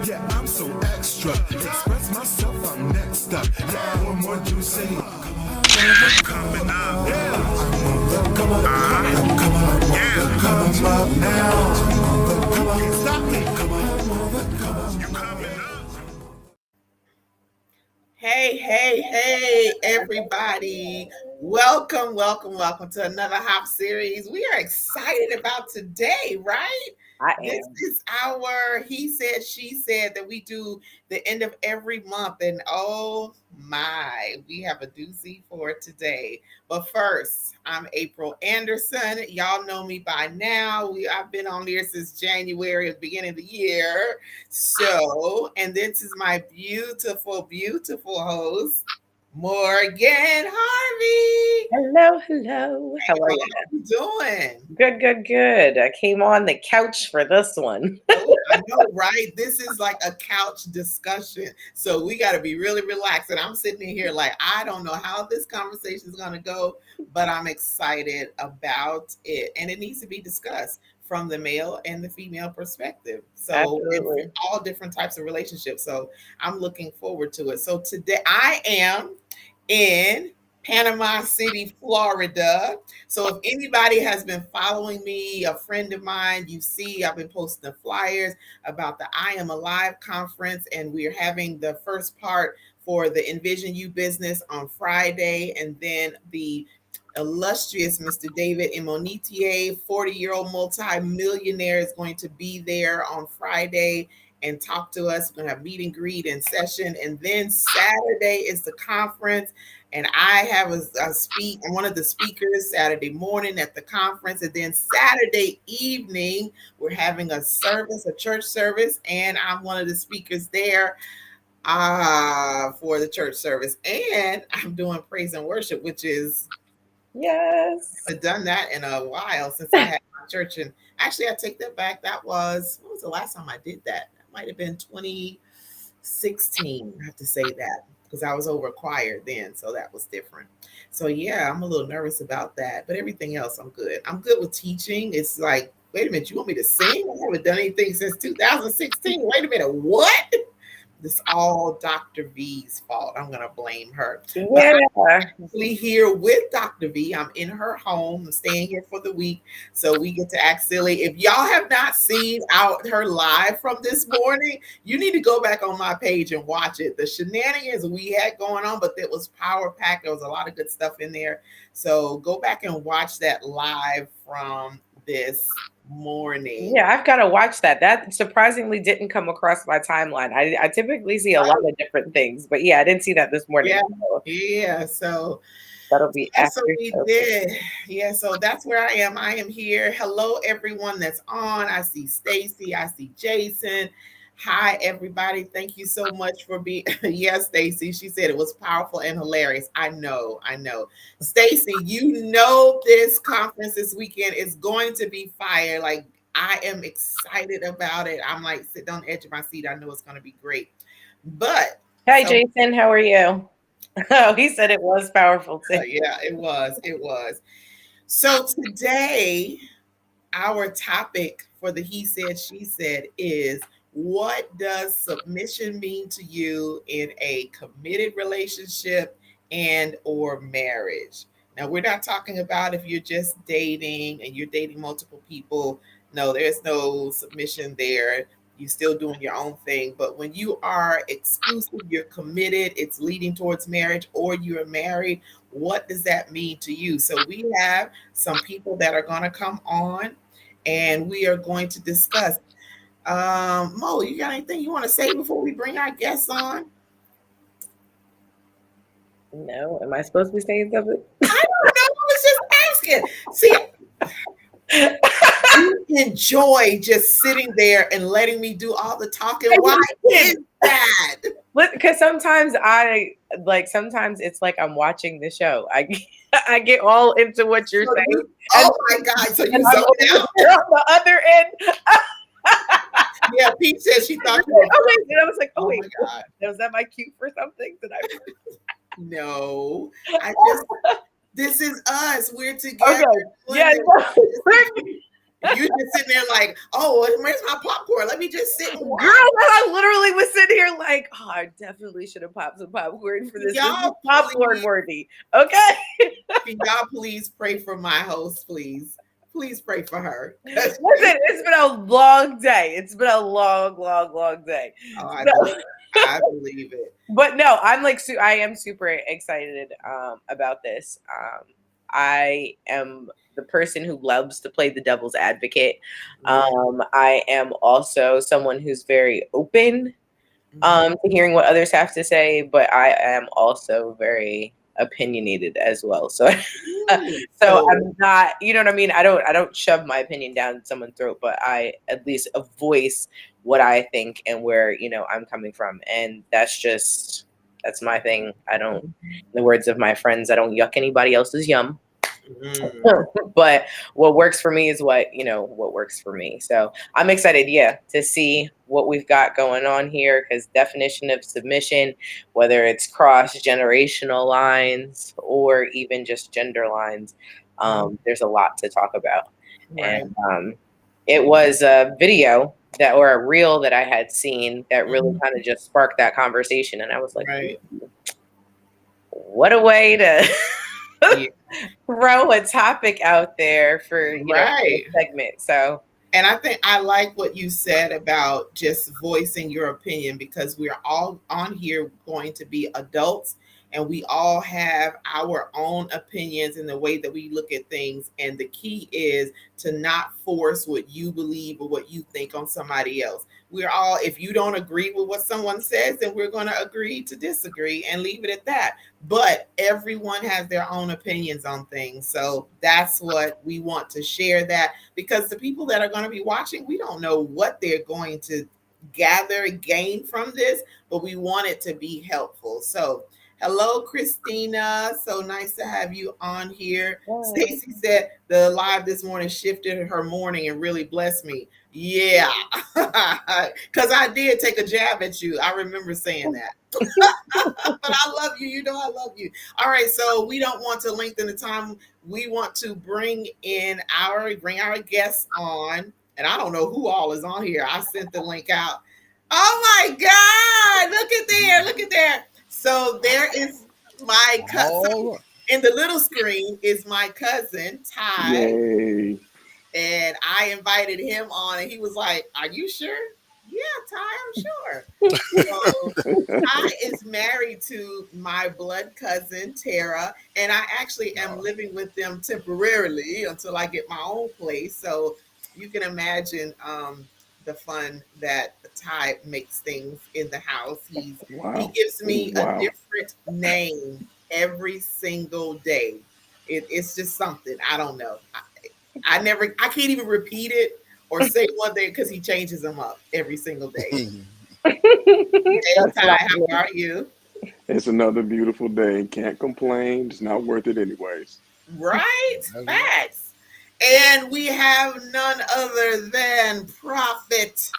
Yeah, I'm so extra. Express myself, I'm next up. Yeah, what more do you say? Coming up. Yeah. Come on, come up now. Come on, stop me. Come on, you coming up. Hey, everybody. Welcome to another Hop series. We are excited about today, right? I This am. is our He Said, She Said that we do the end of every month. And oh my, we have a doozy for today. But first, I'm April Anderson. Y'all know me by now. I've been on here since January, at the beginning of the year. So, and this is my beautiful host, Morgan Harvey. Hello. Hey, How are girl, you? how you doing? Good. I came on the couch for this one. Oh, I know, right? This is like a couch discussion. So we got to be really relaxed. And I'm sitting in here like, I don't know how this conversation is going to go, but I'm excited about it. And it needs to be discussed from the male and the female perspective. So, and for Absolutely. all different types of relationships. So I'm looking forward to it. So today I am in Panama City, Florida. So if anybody has been following me, a friend of mine, you see I've been posting the flyers about the I Am Alive conference, and we're having the first part for the Envision You business on Friday, and then the illustrious Mr. David Imonitier, 40-year-old multi-millionaire, is going to be there on Friday and talk to us. We're going to have meet and greet and session. And then Saturday is the conference. And I have I'm one of the speakers Saturday morning at the conference. And then Saturday evening, we're having a service, a church service. And I'm one of the speakers there for the church service. And I'm doing praise and worship, which is Yes. I've done that in a while since I had my church. And actually, I take that back. When was the last time I did that? That might have been 2016. I have to say that because I was over choir then. So that was different. So yeah, I'm a little nervous about that. But everything else, I'm good. I'm good with teaching. It's like, wait a minute, you want me to sing? I haven't done anything since 2016. Wait a minute, what? This all Dr. V's fault. I'm gonna blame her. But Yeah. actually here with Dr. V. I'm in her home. I'm staying here for the week. So we get to act silly. If y'all have not seen out her live from this morning, you need to go back on my page and watch it. The shenanigans we had going on, but it was power packed. There was a lot of good stuff in there. So go back and watch that live from this morning. Yeah, I've got to watch that. That surprisingly didn't come across my timeline. I typically see a lot of different things, but yeah, I didn't see that this morning. Yeah. So Yeah. So that'll be yeah, so after we show. did. Yeah, so that's where I am. I am here. Hello, everyone that's on. I see Stacy. I see Jason. Hi, everybody. Thank you so much for being. Yes, Stacy. She said it was powerful and hilarious. I know. Stacy, you know this conference this weekend is going to be fire. Like I am excited about it. I'm like sitting on the edge of my seat. I know it's going to be great. But Hi, so Jason. How are you? Oh, he said it was powerful too. yeah, it was. It was. So today, our topic for the He Said, She Said is what does submission mean to you in a committed relationship and or marriage? Now, we're not talking about if you're just dating and you're dating multiple people. No, there's no submission there. You're still doing your own thing. But when you are exclusive, you're committed, it's leading towards marriage, or you're married, what does that mean to you? So we have some people that are going to come on and we are going to discuss. Mo, you got anything you want to say before we bring our guests on? No, am I supposed to be saying something? I don't know. I was just asking. See, you enjoy just sitting there and letting me do all the talking. Why is that? Because sometimes sometimes it's like I'm watching the show. I get all into what you're saying. Oh my God. So you And zoned out? on the other end. Yeah, Pete said she thought you were. Okay, and I was like, Oh wait, my God. was that my cue for something? Did I? No, this is us. We're together. Okay. Yeah. You just sitting there like, oh, where's my popcorn? Let me just sit and Girl, watch. I literally was sitting here like, oh, I definitely should have popped some popcorn for this. This is Y'all, popcorn please, worthy. Okay. can y'all please pray for my host, please? Please pray for her. Listen, it's been a long day. It's been a long, long, long day. Oh, I So- believe it. I believe it. But no, I'm like, I am super excited about this. I am the person who loves to play the devil's advocate. I am also someone who's very open to hearing what others have to say, but I am also very opinionated as well. So so I'm not, you know what I mean? I don't shove my opinion down someone's throat, but I at least voice what I think and where, you know, I'm coming from. And that's my thing. I don't, in the words of my friends, I don't yuck anybody else's yum. But what works for me is what works for me. So I'm excited, to see what we've got going on here, because definition of submission, whether it's cross-generational lines or even just gender lines, there's a lot to talk about. Right. And it was a video or a reel that I had seen that really kind of just sparked that conversation, and I was like, what a way to throw a topic out there for for a segment. So, and I think I like what you said about just voicing your opinion, because we're all on here going to be adults, and we all have our own opinions in the way that we look at things. And the key is to not force what you believe or what you think on somebody else. We're all, if you don't agree with what someone says, then we're going to agree to disagree and leave it at that. But everyone has their own opinions on things. So that's what we want to share, that because the people that are going to be watching, we don't know what they're going to gain from this, but we want it to be helpful. So hello, Christina. So nice to have you on here. Stacy said the live this morning shifted her morning and really blessed me. Yeah, because I did take a jab at you. I remember saying that. But I love you. You know I love you. All right, so we don't want to lengthen the time. We want to bring our guests on. And I don't know who all is on here. I sent the link out. Oh my God. Look at there. So there is my cousin. In the little screen is my cousin, Ty. Yay. And I invited him on, and he was like, are you sure? Yeah, Ty, I'm sure. So Ty is married to my blood cousin, Tara, and I actually am living with them temporarily until I get my own place. So you can imagine the fun that Ty makes things in the house. He gives me a different name every single day. It's just something. I don't know. I can't even repeat it or say one day because he changes them up every single day. Hey, Ty, how are you? It's another beautiful day. Can't complain. It's not worth it anyways. Right? Facts. And we have none other than Prophet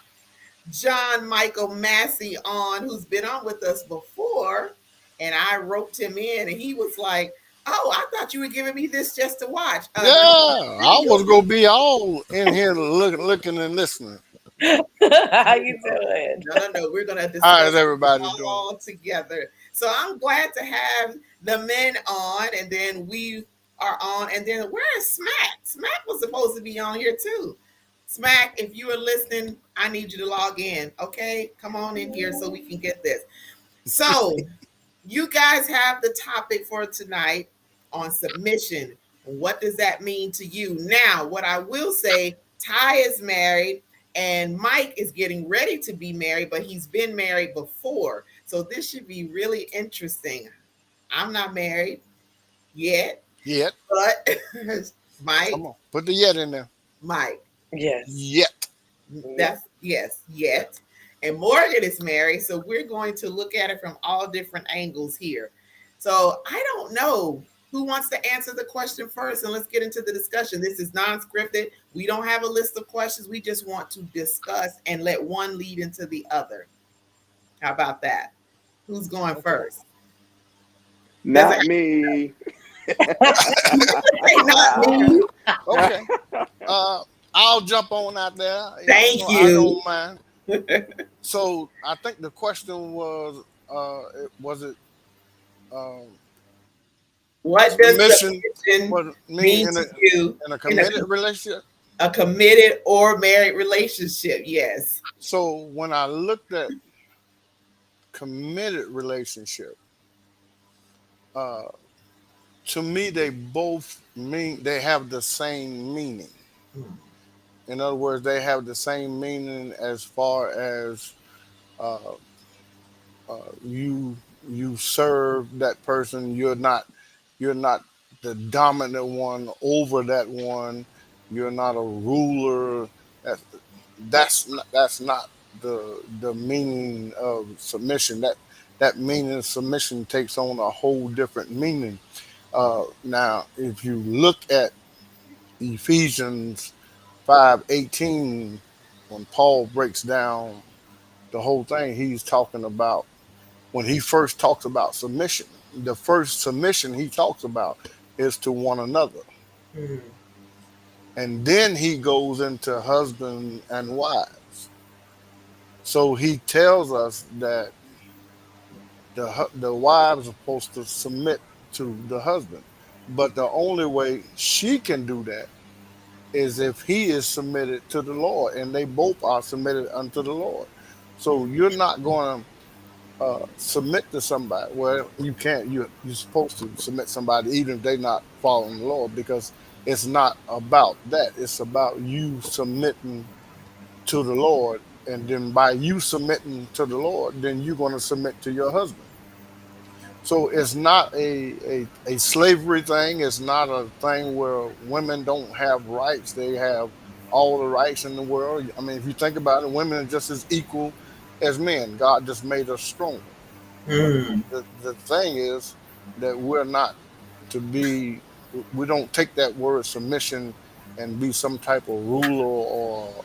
John Michael Massey on, who's been on with us before. And I roped him in, and he was like, oh, I thought you were giving me this just to watch. I was going to be all in here looking and listening. How you doing? No. We're going to discuss How is everybody all together. So I'm glad to have the men on, and then we are on. And then where is Smack? Smack was supposed to be on here too. Smack, if you are listening, I need you to log in. Okay, come on in here so we can get this. So you guys have the topic for tonight on submission. What does that mean to you? Now, what I will say, Ty is married and Mike is getting ready to be married, but he's been married before. So this should be really interesting. I'm not married yet. But Mike. Come on, put the yet in there. Mike. Yes. Yet. That's yet. And Morgan is married, so we're going to look at it from all different angles here. So I don't know who wants to answer the question first, and let's get into the discussion. This is non-scripted. We don't have a list of questions. We just want to discuss and let one lead into the other. How about that? Who's going first? Not me. Not me. Okay. I'll jump on out there. Thank I you. don't mind. So I think the question was, was it um, What does submission? submission Was me mean in to you a in a, committed relationship? a committed or married relationship? Yes. So when I looked at committed relationship, uh, to me they both mean they have the same meaning. Mm, In other words, they have the same meaning as far as uh, you serve that person. You're not the dominant one over that one. You're not a ruler. That's that's not the meaning of submission. That meaning of submission takes on a whole different meaning. Now, if you look at Ephesians 5:18, when Paul breaks down the whole thing, he's talking about when he first talks about submission. The first submission he talks about is to one another. mm, And then he goes into husband and wives. So he tells us that the wives are supposed to submit to the husband. But the only way she can do that is if he is submitted to the Lord and they both are submitted unto the Lord. So you're not going to submit to somebody. Well, you can't. You're supposed to submit somebody even if they're not following the Lord, because it's not about that. It's about you submitting to the Lord, and then by you submitting to the Lord, then you're going to submit to your husband. So it's not a slavery thing. It's not a thing where women don't have rights. They have all the rights in the world. I mean, if you think about it, women are just as equal as men. God just made us stronger. But mm, the thing is that we're not to be, we don't take that word submission and be some type of ruler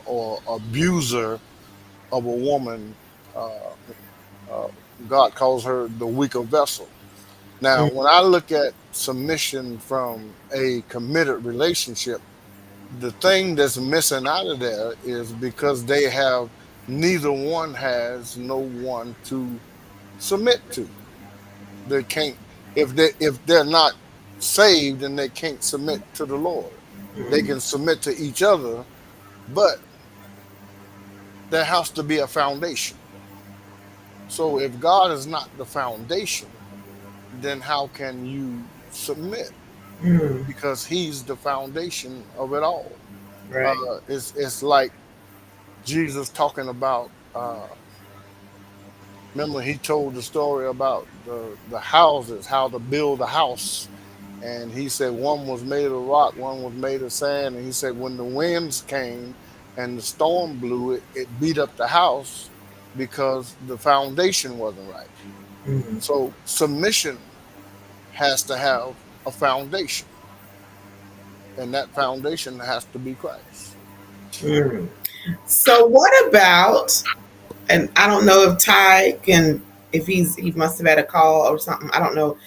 or abuser of a woman. Uh, uh, God calls her the weaker vessel. Now, when mm, I look at submission from a committed relationship, the thing that's missing out of there is because they have neither one has no one to submit to. They can't if they're not saved and they can't submit to the Lord. They mm, can submit to each other, but there has to be a foundation. So if God is not the foundation, then how can you submit? mm. Because He's the foundation of it all. Right. It's like Jesus talking about. Remember, He told the story about the houses, how to build a house. And he said one was made of rock, one was made of sand. And he said when the winds came and the storm blew it, it beat up the house because the foundation wasn't right. Mm, So submission has to have a foundation, and that foundation has to be Christ. mm. So what about, and I don't know if Ty can, if he must have had a call or something. I don't know.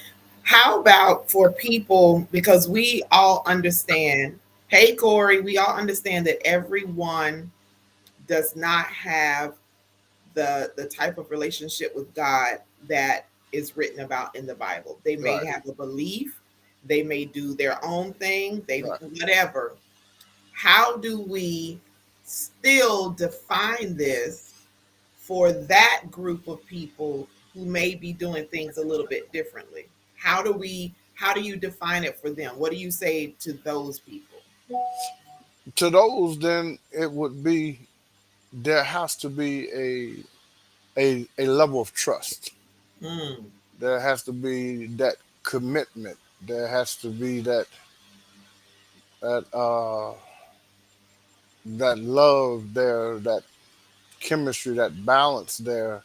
How about for people, because we all understand, hey Corey, we all understand that everyone does not have the type of relationship with God that is written about in the Bible. They may Right, have a belief, they may do their own thing, they right. whatever. How do we still define this for that group of people who may be doing things a little bit differently? How do you define it for them? What do you say to those people? To those, then it would be there has to be a level of trust. Mm, There has to be that commitment. There has to be that that love there, that chemistry, that balance there,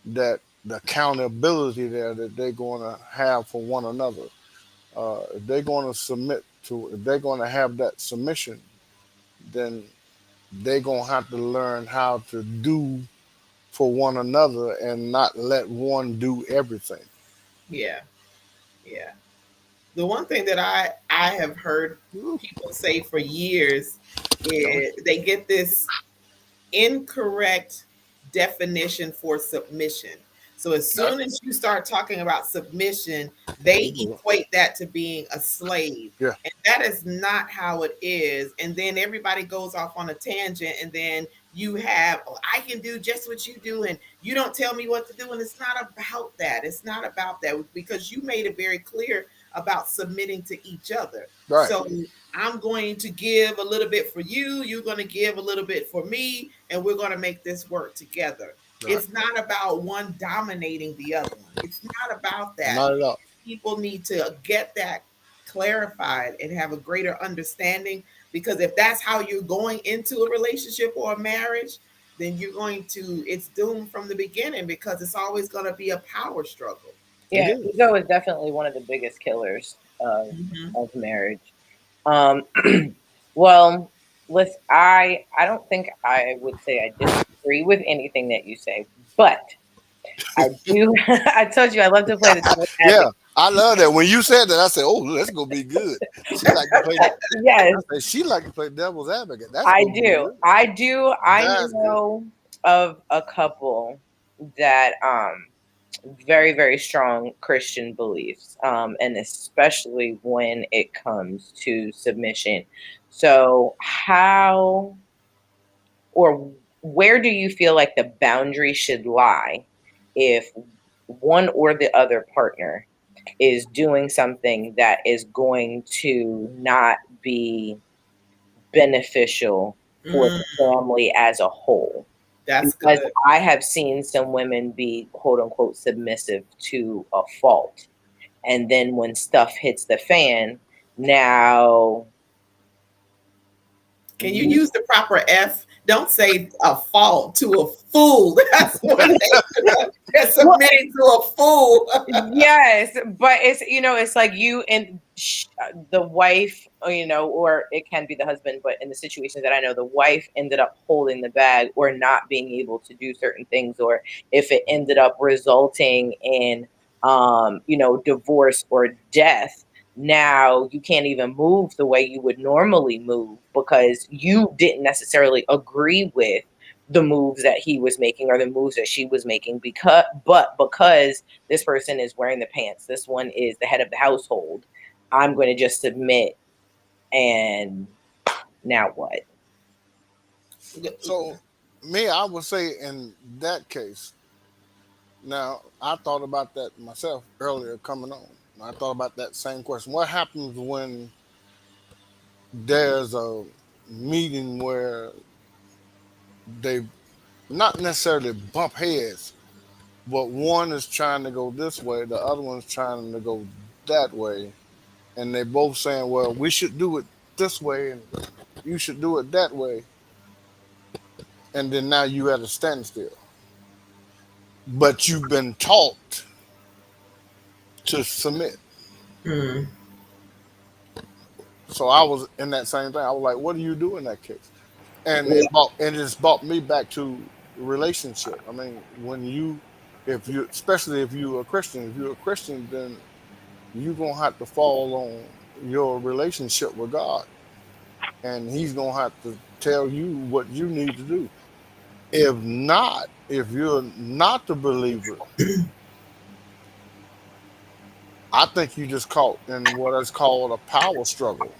that the accountability there that they're going to have for one another. If they're going to submit to, if they're going to have that submission, then they're going to have to learn how to do for one another and not let one do everything. yeah, yeah. The one thing that I have heard Ooh, people say for years They get this incorrect definition for submission. So as soon as you start talking about submission, they equate that to being a slave. Yeah. And that is not how it is. And then everybody goes off on a tangent, and then you have, oh, I can do just what you do, and you don't tell me what to do. And it's not about that. It's not about that, because you made it very clear about submitting to each other. Right. So I'm going to give a little bit for you. You're going to give a little bit for me, and we're going to make this work together. Right. It's not about one dominating the other one. It's not about that. Not at all. People need to get that clarified and have a greater understanding, because if that's how you're going into a relationship or a marriage, then it's doomed from the beginning, because it's always going to be a power struggle. Yeah, ego is definitely one of the biggest killers of marriage. Well, listen, I don't think I would say I disagree with anything that you say, but I do. I told you I love to play the devil's Yeah, advocate. I love that. When you said that, I said, "Oh, that's gonna be good." She like to play. Yes, I said, she like to play devil's advocate. That's I gonna be do. good. I do. I That's know of a couple that very, very strong Christian beliefs, and especially when it comes to submission. So, how or where do you feel like the boundary should lie if one or the other partner is doing something that is going to not be beneficial for the family as a whole? That's Because good. I have seen some women be quote unquote submissive to a fault. And then when stuff hits the fan, now Can you use the proper F? Don't say a fault to a fool. That's when they're submitting to a fool. yes, but it's like you and the wife, or it can be the husband, but in the situations that I know, the wife ended up holding the bag or not being able to do certain things, or if it ended up resulting in divorce or death, now you can't even move the way you would normally move because you didn't necessarily agree with the moves that he was making or the moves that she was making, because this person is wearing the pants, this one is the head of the household, I'm going to just submit. And now what? So, me, I would say in that case. Now, I thought about that myself earlier coming on. I thought about that same question. What happens when there's a meeting where they not necessarily bump heads, but one is trying to go this way, the other one's trying to go that way, and they both saying, "Well, we should do it this way, and you should do it that way," and then now you at a standstill. But you've been taught to submit. Mm. So I was in that same thing. I was like, "What do you do in that case?" And it's brought me back to relationship. I mean, if you, especially if you're a Christian, then you're gonna have to fall on your relationship with God, and He's gonna have to tell you what you need to do. If not, if you're not the believer, I think you just caught in what is called a power struggle.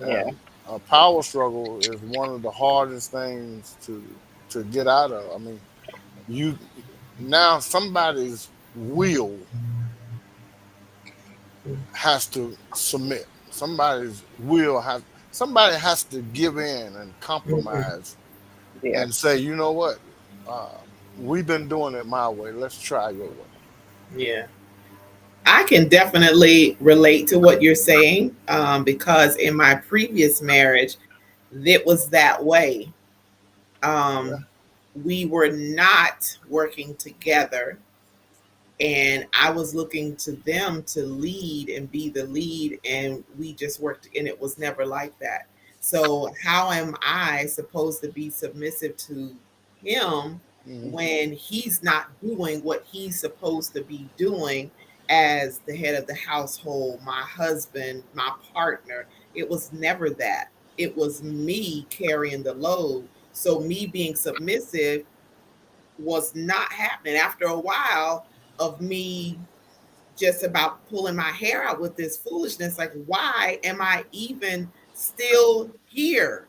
Yeah. And a power struggle is one of the hardest things to get out of. I mean, you now somebody's will has to submit. Somebody has to give in and compromise Yeah. and say, you know what, uh, we've been doing it my way. Let's try your way. Yeah. I can definitely relate to what you're saying, because in my previous marriage, it was that way. Yeah. We were not working together, and I was looking to them to lead and be the lead, and we just worked, and it was never like that. So how am I supposed to be submissive to him Hmm. when he's not doing what he's supposed to be doing as the head of the household, my husband, my partner? It was never that. it was me carrying the load. So me being submissive was not happening. After a while of me just about pulling my hair out with this foolishness, like, why am I even still here?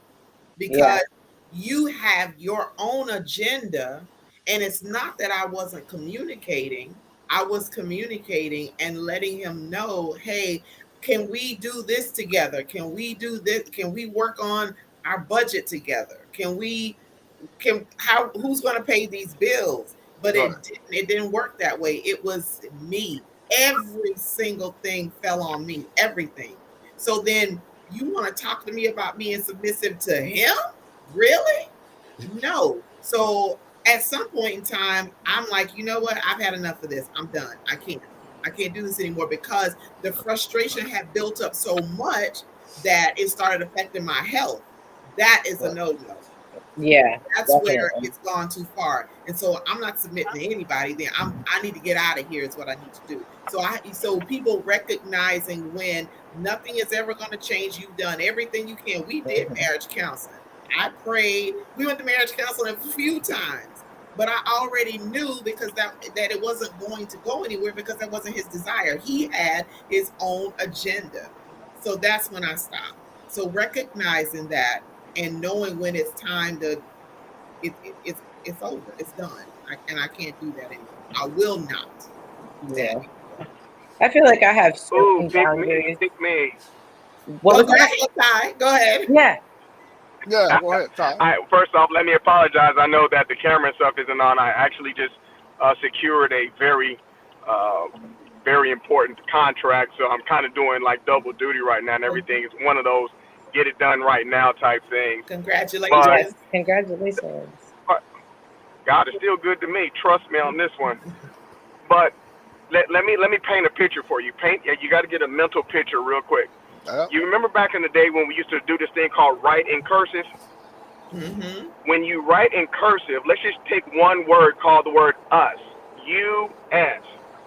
Yeah. Because you have your own agenda. And it's not that I wasn't communicating, I was communicating and letting him know, hey, can we do this together? Can we do this? Can we work on our budget together? Can how who's going to pay these bills? But Right. it didn't work that way. It was me. Every single thing fell on me, everything. So then you want to talk to me about being submissive to him? Really? No. So at some point in time, I'm like, you know what? I've had enough of this. I'm done. I can't do this anymore, because the frustration had built up so much that it started affecting my health. That is a Right. no-no. Yeah. That's where Definitely. it's gone too far. And so I'm not submitting to anybody. Then I need to get out of here is what I need to do. So people recognizing when nothing is ever going to change. You've done everything you can. We did marriage counseling. I prayed. We went to marriage counseling a few times, but I already knew, because that it wasn't going to go anywhere, because that wasn't his desire. He had his own agenda. So that's when I stopped. So recognizing that and knowing when it's time to it's over, it's done. I can't do that anymore. I will not do Yeah. that. I feel like I have Ooh, certain pick me, boundaries. pick me. What was Go that? ahead, Ty. Go ahead. Yeah. Yeah, go ahead, Ty. First off, let me apologize. I know that the camera and stuff isn't on. I actually just secured a uh, very important contract, so I'm kind of doing like double duty right now and everything. It's one of those get it done right now type things. But Yes. Congratulations. Congratulations. God is still good to me. Trust me on this one. But let me paint a picture for you. You got to get a mental picture real quick. Yeah. You remember back in the day when we used to do this thing called write in cursive? Mm-hmm. When you write in cursive, let's just take one word called the word us. U-S.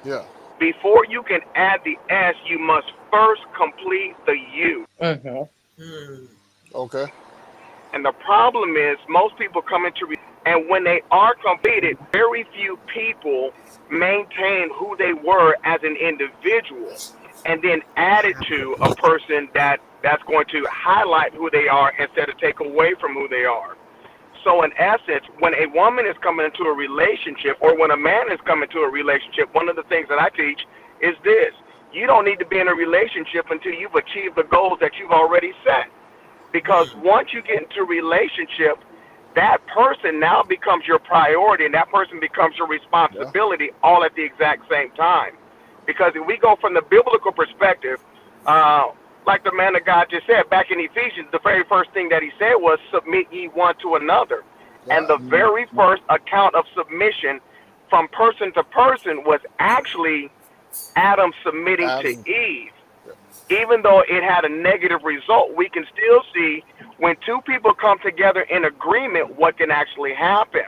Yeah. Before you can add the S, you must first complete the U. Mm-hmm. Mm. Okay. And the problem is most people come into and when they are completed, very few people maintain who they were as an individual and then add it to a person that's going to highlight who they are instead of take away from who they are. So in essence, when a woman is coming into a relationship or when a man is coming to a relationship, one of the things that I teach is this. You don't need to be in a relationship until you've achieved the goals that you've already set. Because once you get into a relationship, that person now becomes your priority and that person becomes your responsibility all at the exact same time. Because if we go from the biblical perspective, like the man of God just said, back in Ephesians, the very first thing that he said was, submit ye one to another. And the very first account of submission from person to person was actually Adam submitting to Adam. Eve. Even though it had a negative result, we can still see when two people come together in agreement what can actually happen.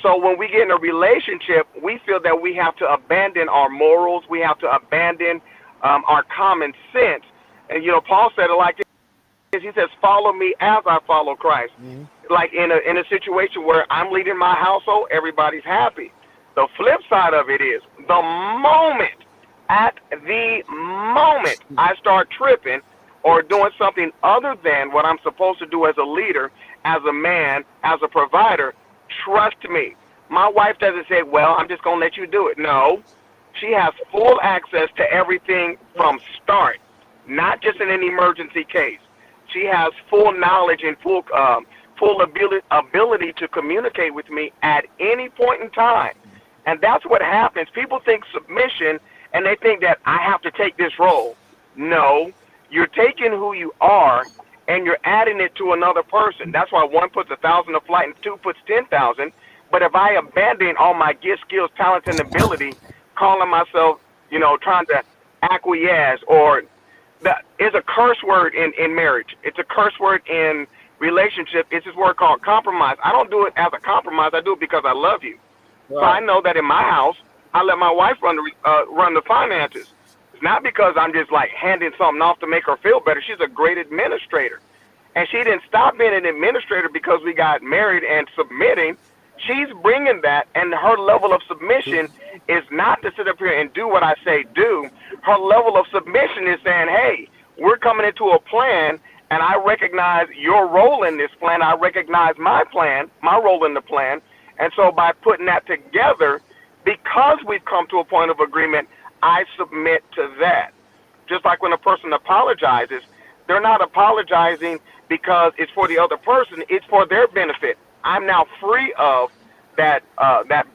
So when we get in a relationship, we feel that we have to abandon our morals, we have to abandon our common sense. And, Paul said it like this. He says, follow me as I follow Christ. Mm-hmm. Like in a situation where I'm leading my household, everybody's happy. The flip side of it is at the moment I start tripping or doing something other than what I'm supposed to do as a leader, as a man, as a provider, trust me, my wife doesn't say, well, I'm just going to let you do it. No, she has full access to everything from start, not just in an emergency case. She has full knowledge and full ability to communicate with me at any point in time. And that's what happens. People think submission, and they think that I have to take this role. No, you're taking who you are, and you're adding it to another person. That's why one puts 1,000 to flight and two puts 10,000. But if I abandon all my gifts, skills, talents, and ability, calling myself, trying to acquiesce, or that is a curse word in marriage. It's a curse word in relationship. It's this word called compromise. I don't do it as a compromise. I do it because I love you. Right. So I know that in my house, I let my wife run the finances. It's not because I'm just like handing something off to make her feel better. She's a great administrator. And she didn't stop being an administrator because we got married and submitting. She's bringing that, and her level of submission is not to sit up here and do what I say do. Her level of submission is saying, hey, we're coming into a plan, and I recognize your role in this plan. I recognize my plan, my role in the plan. And so by putting that together, because we've come to a point of agreement, I submit to that. Just like when a person apologizes, they're not apologizing because it's for the other person, it's for their benefit. I'm now free of that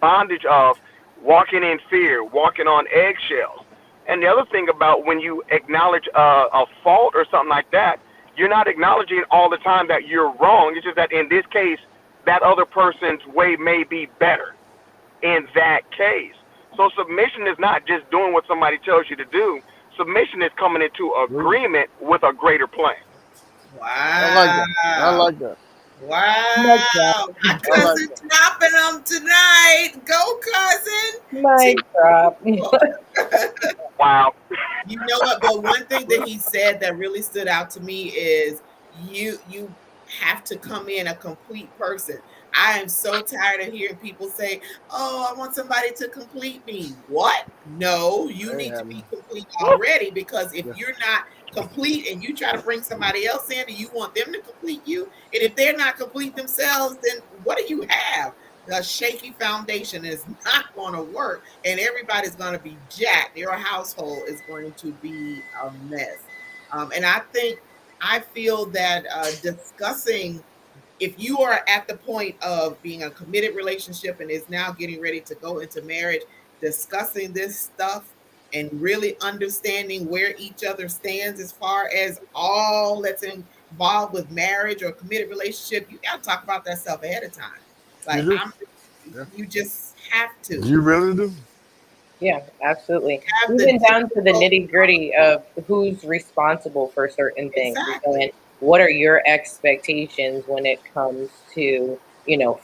bondage of walking in fear, walking on eggshells. And the other thing about when you acknowledge a fault or something like that, you're not acknowledging all the time that you're wrong. It's just that in this case, that other person's way may be better in that case. So submission is not just doing what somebody tells you to do. Submission is coming into agreement with a greater plan. Wow. I like that. Wow. My cousin dropping them tonight. Go, cousin. Mic drop. Wow. You know what? But one thing that he said that really stood out to me is you have to come in a complete person. I am so tired of hearing people say, "Oh, I want somebody to complete me." What? No, you need to be complete already, because if you're not complete and you try to bring somebody else in and you want them to complete you, and if they're not complete themselves, then what do you have? The shaky foundation is not going to work, and everybody's going to be jacked. Your household is going to be a mess. And I feel that discussing, if you are at the point of being a committed relationship and is now getting ready to go into marriage, discussing this stuff and really understanding where each other stands as far as all that's involved with marriage or committed relationship, you got to talk about that stuff ahead of time. You Like, do? Yeah. you just have to. You really do? Yeah, absolutely. Have Even the down to the nitty gritty of who's responsible for certain things. Exactly. And what are your expectations when it comes to,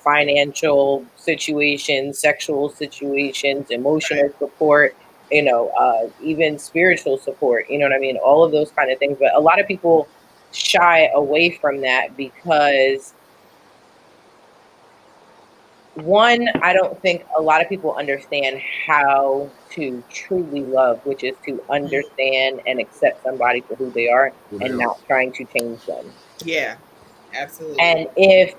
financial situations, sexual situations, emotional support, even spiritual support, you know what I mean? All of those kind of things. But a lot of people shy away from that because, one, I don't think a lot of people understand how to truly love, which is to understand and accept somebody for who they are and not trying to change them. Yeah, absolutely. And if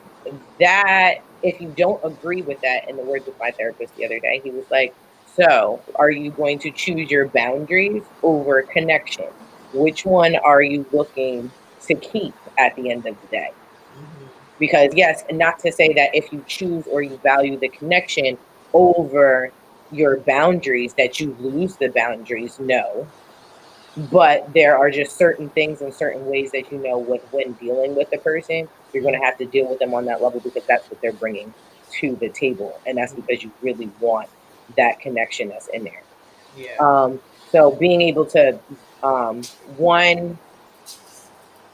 you don't agree with that, in the words of my therapist the other day, he was like, so are you going to choose your boundaries over connection? Which one are you looking to keep at the end of the day? Because yes, and not to say that if you choose or you value the connection over your boundaries, that you lose the boundaries, no. But there are just certain things and certain ways that when dealing with the person, you're going to have to deal with them on that level because that's what they're bringing to the table. And that's because you really want that connection that's in there. Yeah. So being able to, one,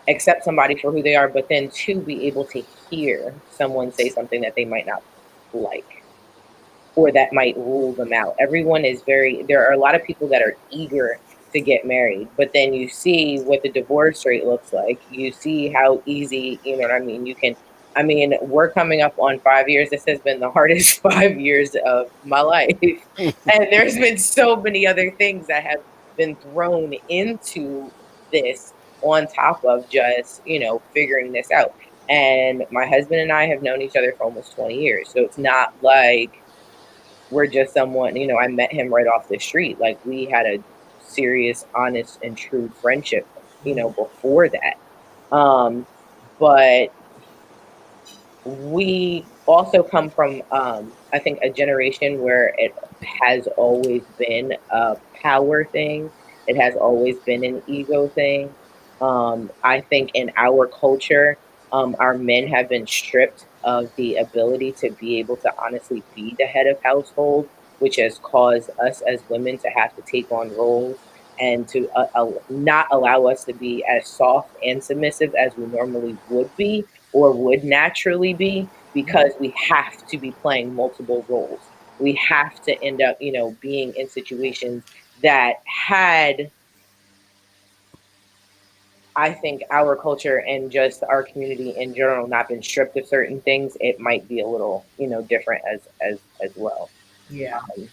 accept somebody for who they are, but then two, be able to hear someone say something that they might not like or that might rule them out. There are a lot of people that are eager to get married, but then you see what the divorce rate looks like. You see how easy, you know what I mean? We're coming up on 5 years. This has been the hardest 5 years of my life. And there's been so many other things that have been thrown into this on top of just, figuring this out. And my husband and I have known each other for almost 20 years. So it's not like we're just someone, I met him right off the street. Like, we had a serious, honest, and true friendship, before that. But we also come from, I think, a generation where it has always been a power thing. It has always been an ego thing. I think in our culture, our men have been stripped of the ability to be able to honestly be the head of household, which has caused us as women to have to take on roles and to not allow us to be as soft and submissive as we normally would be or would naturally be, because we have to be playing multiple roles. We have to end up, being in situations that had I think our culture and just our community in general not been stripped of certain things, it might be a little, different as well. Yeah. Um,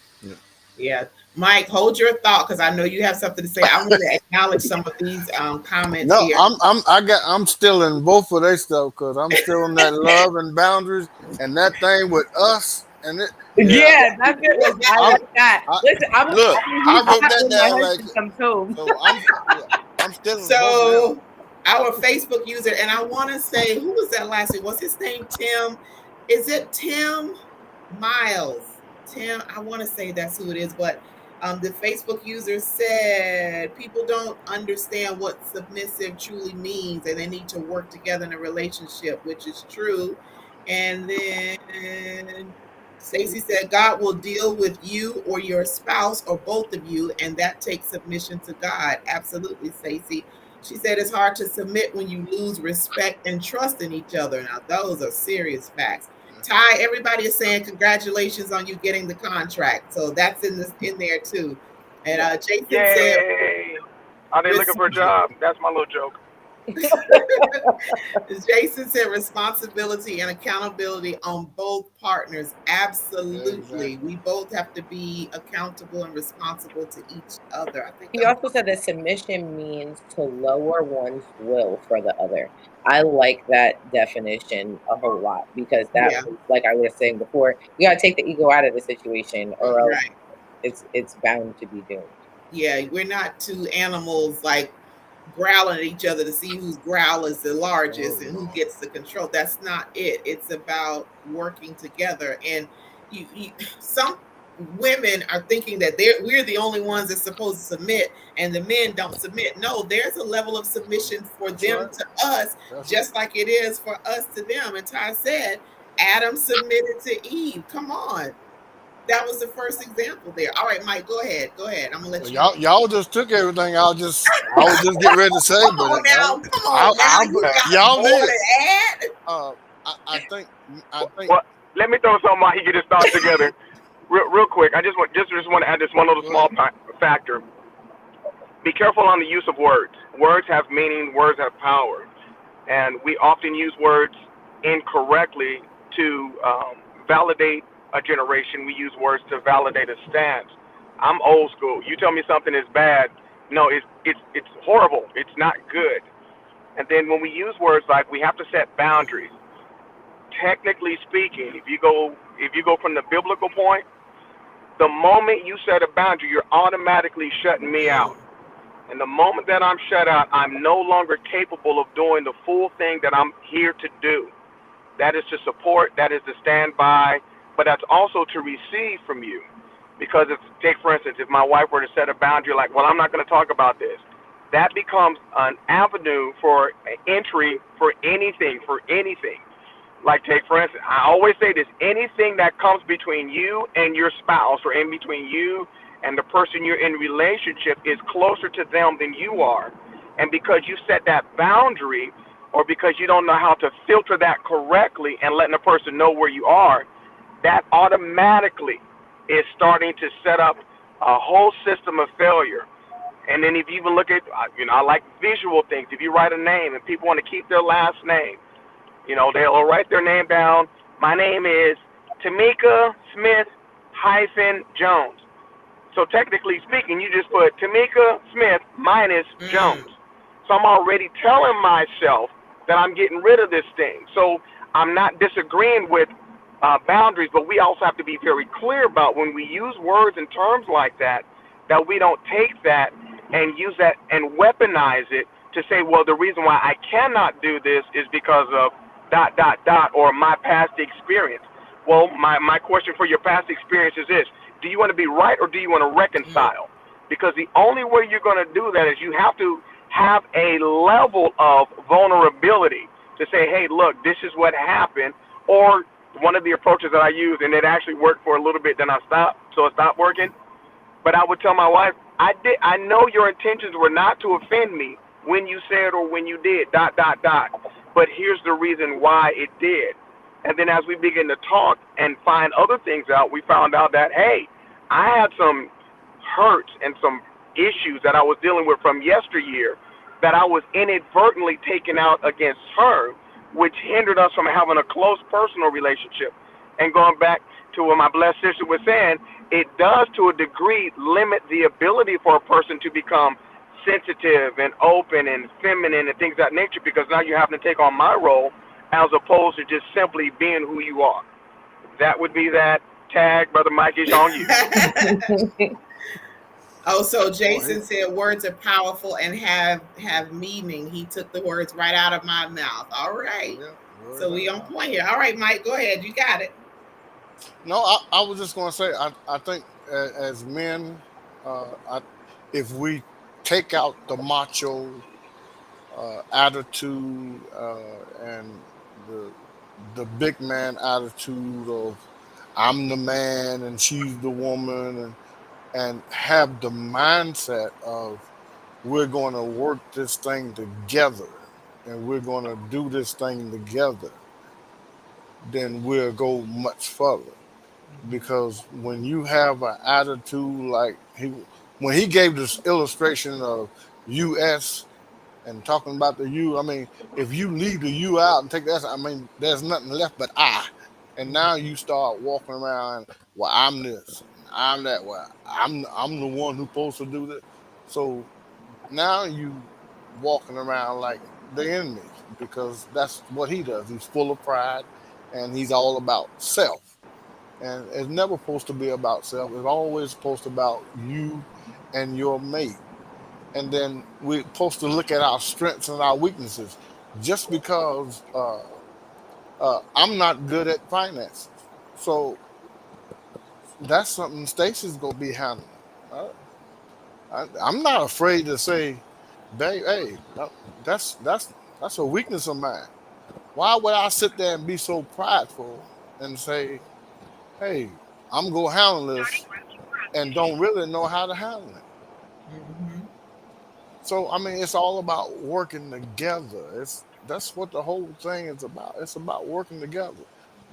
Yeah. Mike, hold your thought because I know you have something to say. I want to acknowledge some of these comments No, here. I'm still in both of their stuff because I'm still in that love and boundaries and that thing with us and it. Yeah, yeah, that's it. I I'm. like that. I Listen, look. I he's wrote hot that when my down right husband there. comes home. So yeah, I'm still in both of them. So our Facebook user, and I want to say, who was that last week? What's his name? Tim. Is it Tim Miles? Tim, I want to say that's who it is, but the Facebook user said people don't understand what submissive truly means, and they need to work together in a relationship, which is true. And then Stacy said, God will deal with you or your spouse or both of you, and that takes submission to God. Absolutely, Stacy. She said it's hard to submit when you lose respect and trust in each other. Now, those are serious facts. Ty, everybody is saying congratulations on you getting the contract. So that's in there too. And Jason said, Yay! Are they looking res- for a job? That's my little joke. Jason said responsibility and accountability on both partners. Absolutely. Exactly. We both have to be accountable and responsible to each other. I think He also said that submission means to lower one's will for the other. I like that definition a whole lot because that, yeah, like I was saying before, you gotta take the ego out of the situation, or else right. it's bound to be doomed. Yeah, we're not two animals like growling at each other to see whose growl is the Oh largest and who Lord. gets the control. That's not it. It's about working together. And some women are thinking that we're the only ones that's supposed to submit and the men don't submit. No, there's a level of submission for That's them right. to us, That's right. just like it is for us to them. And Ty said, Adam submitted to Eve. Come on. That was the first example there. All right, Mike, go ahead. Go ahead. I'm gonna Well, let you. y'all just took everything. I was just getting ready to say, Come but on now. Come on now. I You got y'all more did. to add. Uh, I think Well, let me throw something out. He get his thoughts together, real quick. I just want to add this one little go small ahead. factor. Be careful on the use of words. Words have meaning. Words have power, and we often use words incorrectly to validate a generation. We use words to validate a stance. I'm old school. You tell me something is bad. No, it's horrible. It's not good. And then when we use words like we have to set boundaries, technically speaking, if you go from the biblical point, the moment you set a boundary, you're automatically shutting me out. And the moment that I'm shut out, I'm no longer capable of doing the full thing that I'm here to do. That is to support, that is to stand by, but that's also to receive from you. Because take for instance, if my wife were to set a boundary like, well, I'm not going to talk about this, that becomes an avenue for entry for anything, Like take for instance, I always say this: anything that comes between you and your spouse, or in between you and the person you're in relationship, is closer to them than you are. And because you set that boundary, or because you don't know how to filter that correctly and letting the person know where you are, that automatically is starting to set up a whole system of failure. And then if you even look at, I like visual things. If you write a name and people want to keep their last name, they'll write their name down. My name is Tamika Smith hyphen Jones. So technically speaking, you just put Tamika Smith minus Jones. So I'm already telling myself that I'm getting rid of this thing. So I'm not disagreeing with boundaries, but we also have to be very clear about when we use words and terms like that we don't take that and use that and weaponize it to say, well, the reason why I cannot do this is because of ... or my past experience. Well, my question for your past experience is this: do you want to be right, or do you want to reconcile? Because the only way you're going to do that is you have to have a level of vulnerability to say, hey, look, this is what happened. Or one of the approaches that I use, and it actually worked for a little bit, then I stopped, so it stopped working. But I would tell my wife, I know your intentions were not to offend me when you said or when you did ... But here's the reason why it did. And then as we begin to talk and find other things out, we found out that, hey, I had some hurts and some issues that I was dealing with from yesteryear that I was inadvertently taking out against her, which hindered us from having a close personal relationship. And going back to what my blessed sister was saying, it does to a degree limit the ability for a person to become sensitive and open and feminine and things of that nature, because now you have to take on my role as opposed to just simply being who you are. That would be that. Tag, Brother Mike, is on you. Oh, so Boy, Jason said words are powerful and have meaning. He took the words right out of my mouth. All right. yeah, So we on point here. All right, Mike, go ahead. You got it. no, I was just going to say, I think as men, if we take out the macho attitude and the the big man attitude of I'm the man and she's the woman, and have the mindset of we're going to work this thing together and we're going to do this thing together, then we'll go much further. Because when you have an attitude like when he gave this illustration of us and talking about the you, I mean, if you leave the you out and take that, I mean, there's nothing left but I. And now you start walking around, well, I'm this, and I'm that. Well, I'm the one who's supposed to do this. So now you walking around like the enemy, because that's what he does. He's full of pride and he's all about self. And it's never supposed to be about self. It's always supposed to be about you and your mate. And then we're supposed to look at our strengths and our weaknesses. Just because I'm not good at finances, so that's something Stacy's gonna be handling. Uh, I'm not afraid to say, babe, hey, that's a weakness of mine. Why would I sit there and be so prideful and say, hey, I'm gonna handle this and don't really know how to handle it? Mhm. So I mean, it's all about working together. That's what the whole thing is about. It's about working together.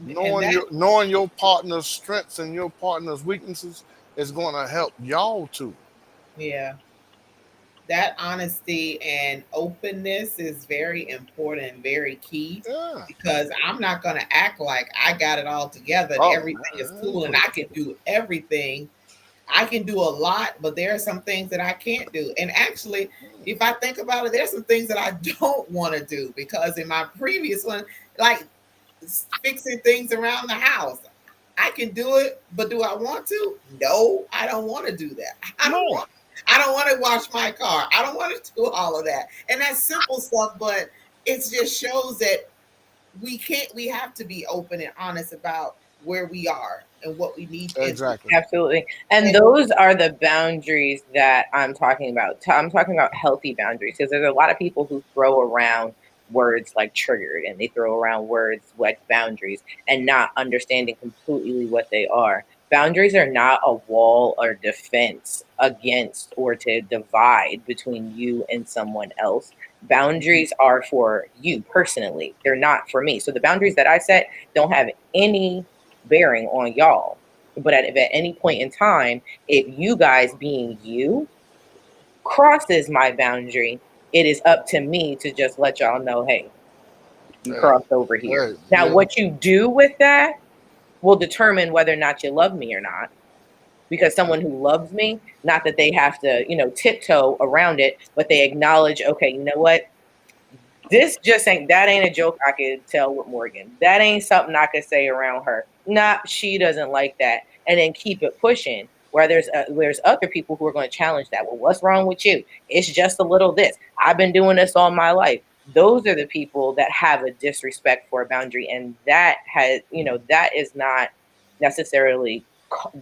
And that, Knowing your partner's strengths and your partner's weaknesses is going to help y'all too. yeah, that honesty and openness is very important, very key, Yeah. because I'm not going to act like I got it all together and Oh everything is man. cool and I can do everything. I can do a lot, but there are some things that I can't do. And actually, if I think about it, there's some things that I don't want to do, because in my previous one, like fixing things around the house, I can do it, but do I want to? No, I don't want to do that. No. I don't want to wash my car. I don't want to do all of that. And that's simple stuff, but it just shows that we have to be open and honest about where we are and what we need and Exactly. Absolutely. And and those are the boundaries that I'm talking about. I'm talking about healthy boundaries, because there's a lot of people who throw around words like triggered, and they throw around words like boundaries and not understanding completely what they are. Boundaries are not a wall or defense against or to divide between you and someone else. Boundaries are for you personally, they're not for me. So the boundaries that I set don't have any bearing on y'all. But at any point in time, if you guys being you crosses my boundary, it is up to me to just let y'all know, hey, you Hey, crossed over here. hey, Now, yeah, what you do with that will determine whether or not you love me or not. Because someone who loves me, not that they have to, tiptoe around it, but they acknowledge, okay, you know what? This just ain't a joke I could tell with Morgan. That ain't something I could say around her. Nah, she doesn't like that. And then keep it pushing. Where there's other people who are going to challenge that. Well, what's wrong with you? It's just a little this. I've been doing this all my life. Those are the people that have a disrespect for a boundary, and that is not necessarily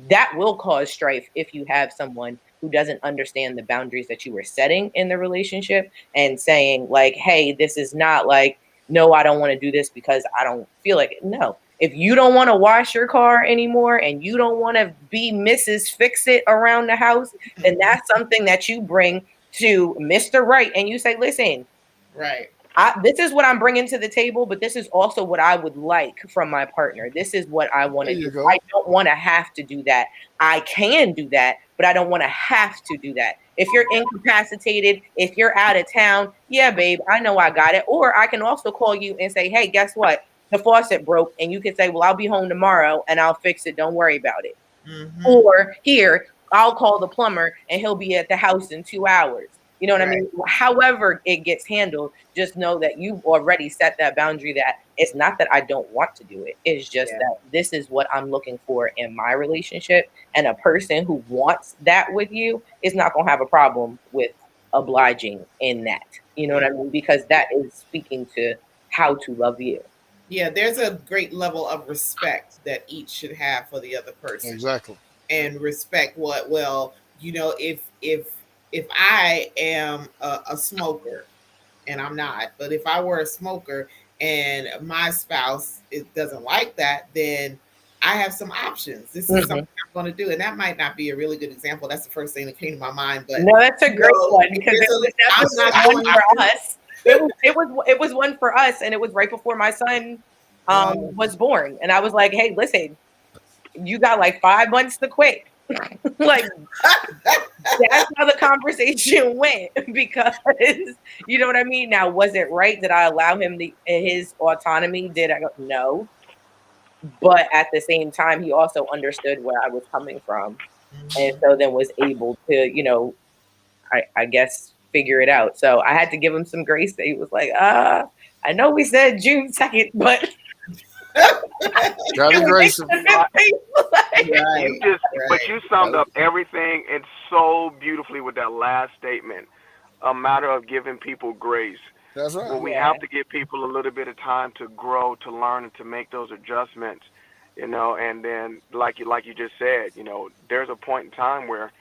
that will cause strife if you have someone who doesn't understand the boundaries that you were setting in the relationship, and saying like, hey, this is not like, no, I don't want to do this because I don't feel like it. No, if you don't want to wash your car anymore and you don't want to be Mrs. Fix It around the house, then that's something that you bring to Mr. Right, and you say, listen, right. this is what I'm bringing to the table, but this is also what I would like from my partner. This is what I want there to you do. go. I don't want to have to do that. I can do that, but I don't want to have to do that. If you're incapacitated, if you're out of town, yeah, babe, I know I got it. Or I can also call you and say, hey, guess what? The faucet broke. And you can say, well, I'll be home tomorrow and I'll fix it. Don't worry about it. Mm-hmm. Or here, I'll call the plumber and he'll be at the house in 2 hours. You know what I mean? However it gets handled, just know that you've already set that boundary that it's not that I don't want to do it. It's just that this is what I'm looking for in my relationship. And a person who wants that with you is not going to have a problem with obliging in that. You know what I mean? Because that is speaking to how to love you. Yeah, there's a great level of respect that each should have for the other person. Exactly. And respect what, well, if I am a smoker, and I'm not, but if I were a smoker and my spouse doesn't like that, then I have some options. This is something I'm going to do, and that might not be a really good example. That's the first thing that came to my mind. But no, that's a great one because it was definitely one for us. It was one for us, and it was right before my son was born, and I was like, hey, listen, you got like 5 months to quit. Like that's how the conversation went because you know what I mean. Now, was it right? Did I allow him his autonomy? Did I go? No, but at the same time, he also understood where I was coming from, and so then was able to, I guess figure it out. So I had to give him some grace. That he was like, I know we said June 2nd, but. Gotta grace him. But you summed up everything and so beautifully with that last statement. A matter of giving people grace. That's right. Well, we have to give people a little bit of time to grow, to learn, and to make those adjustments. And then like you just said, there's a point in time where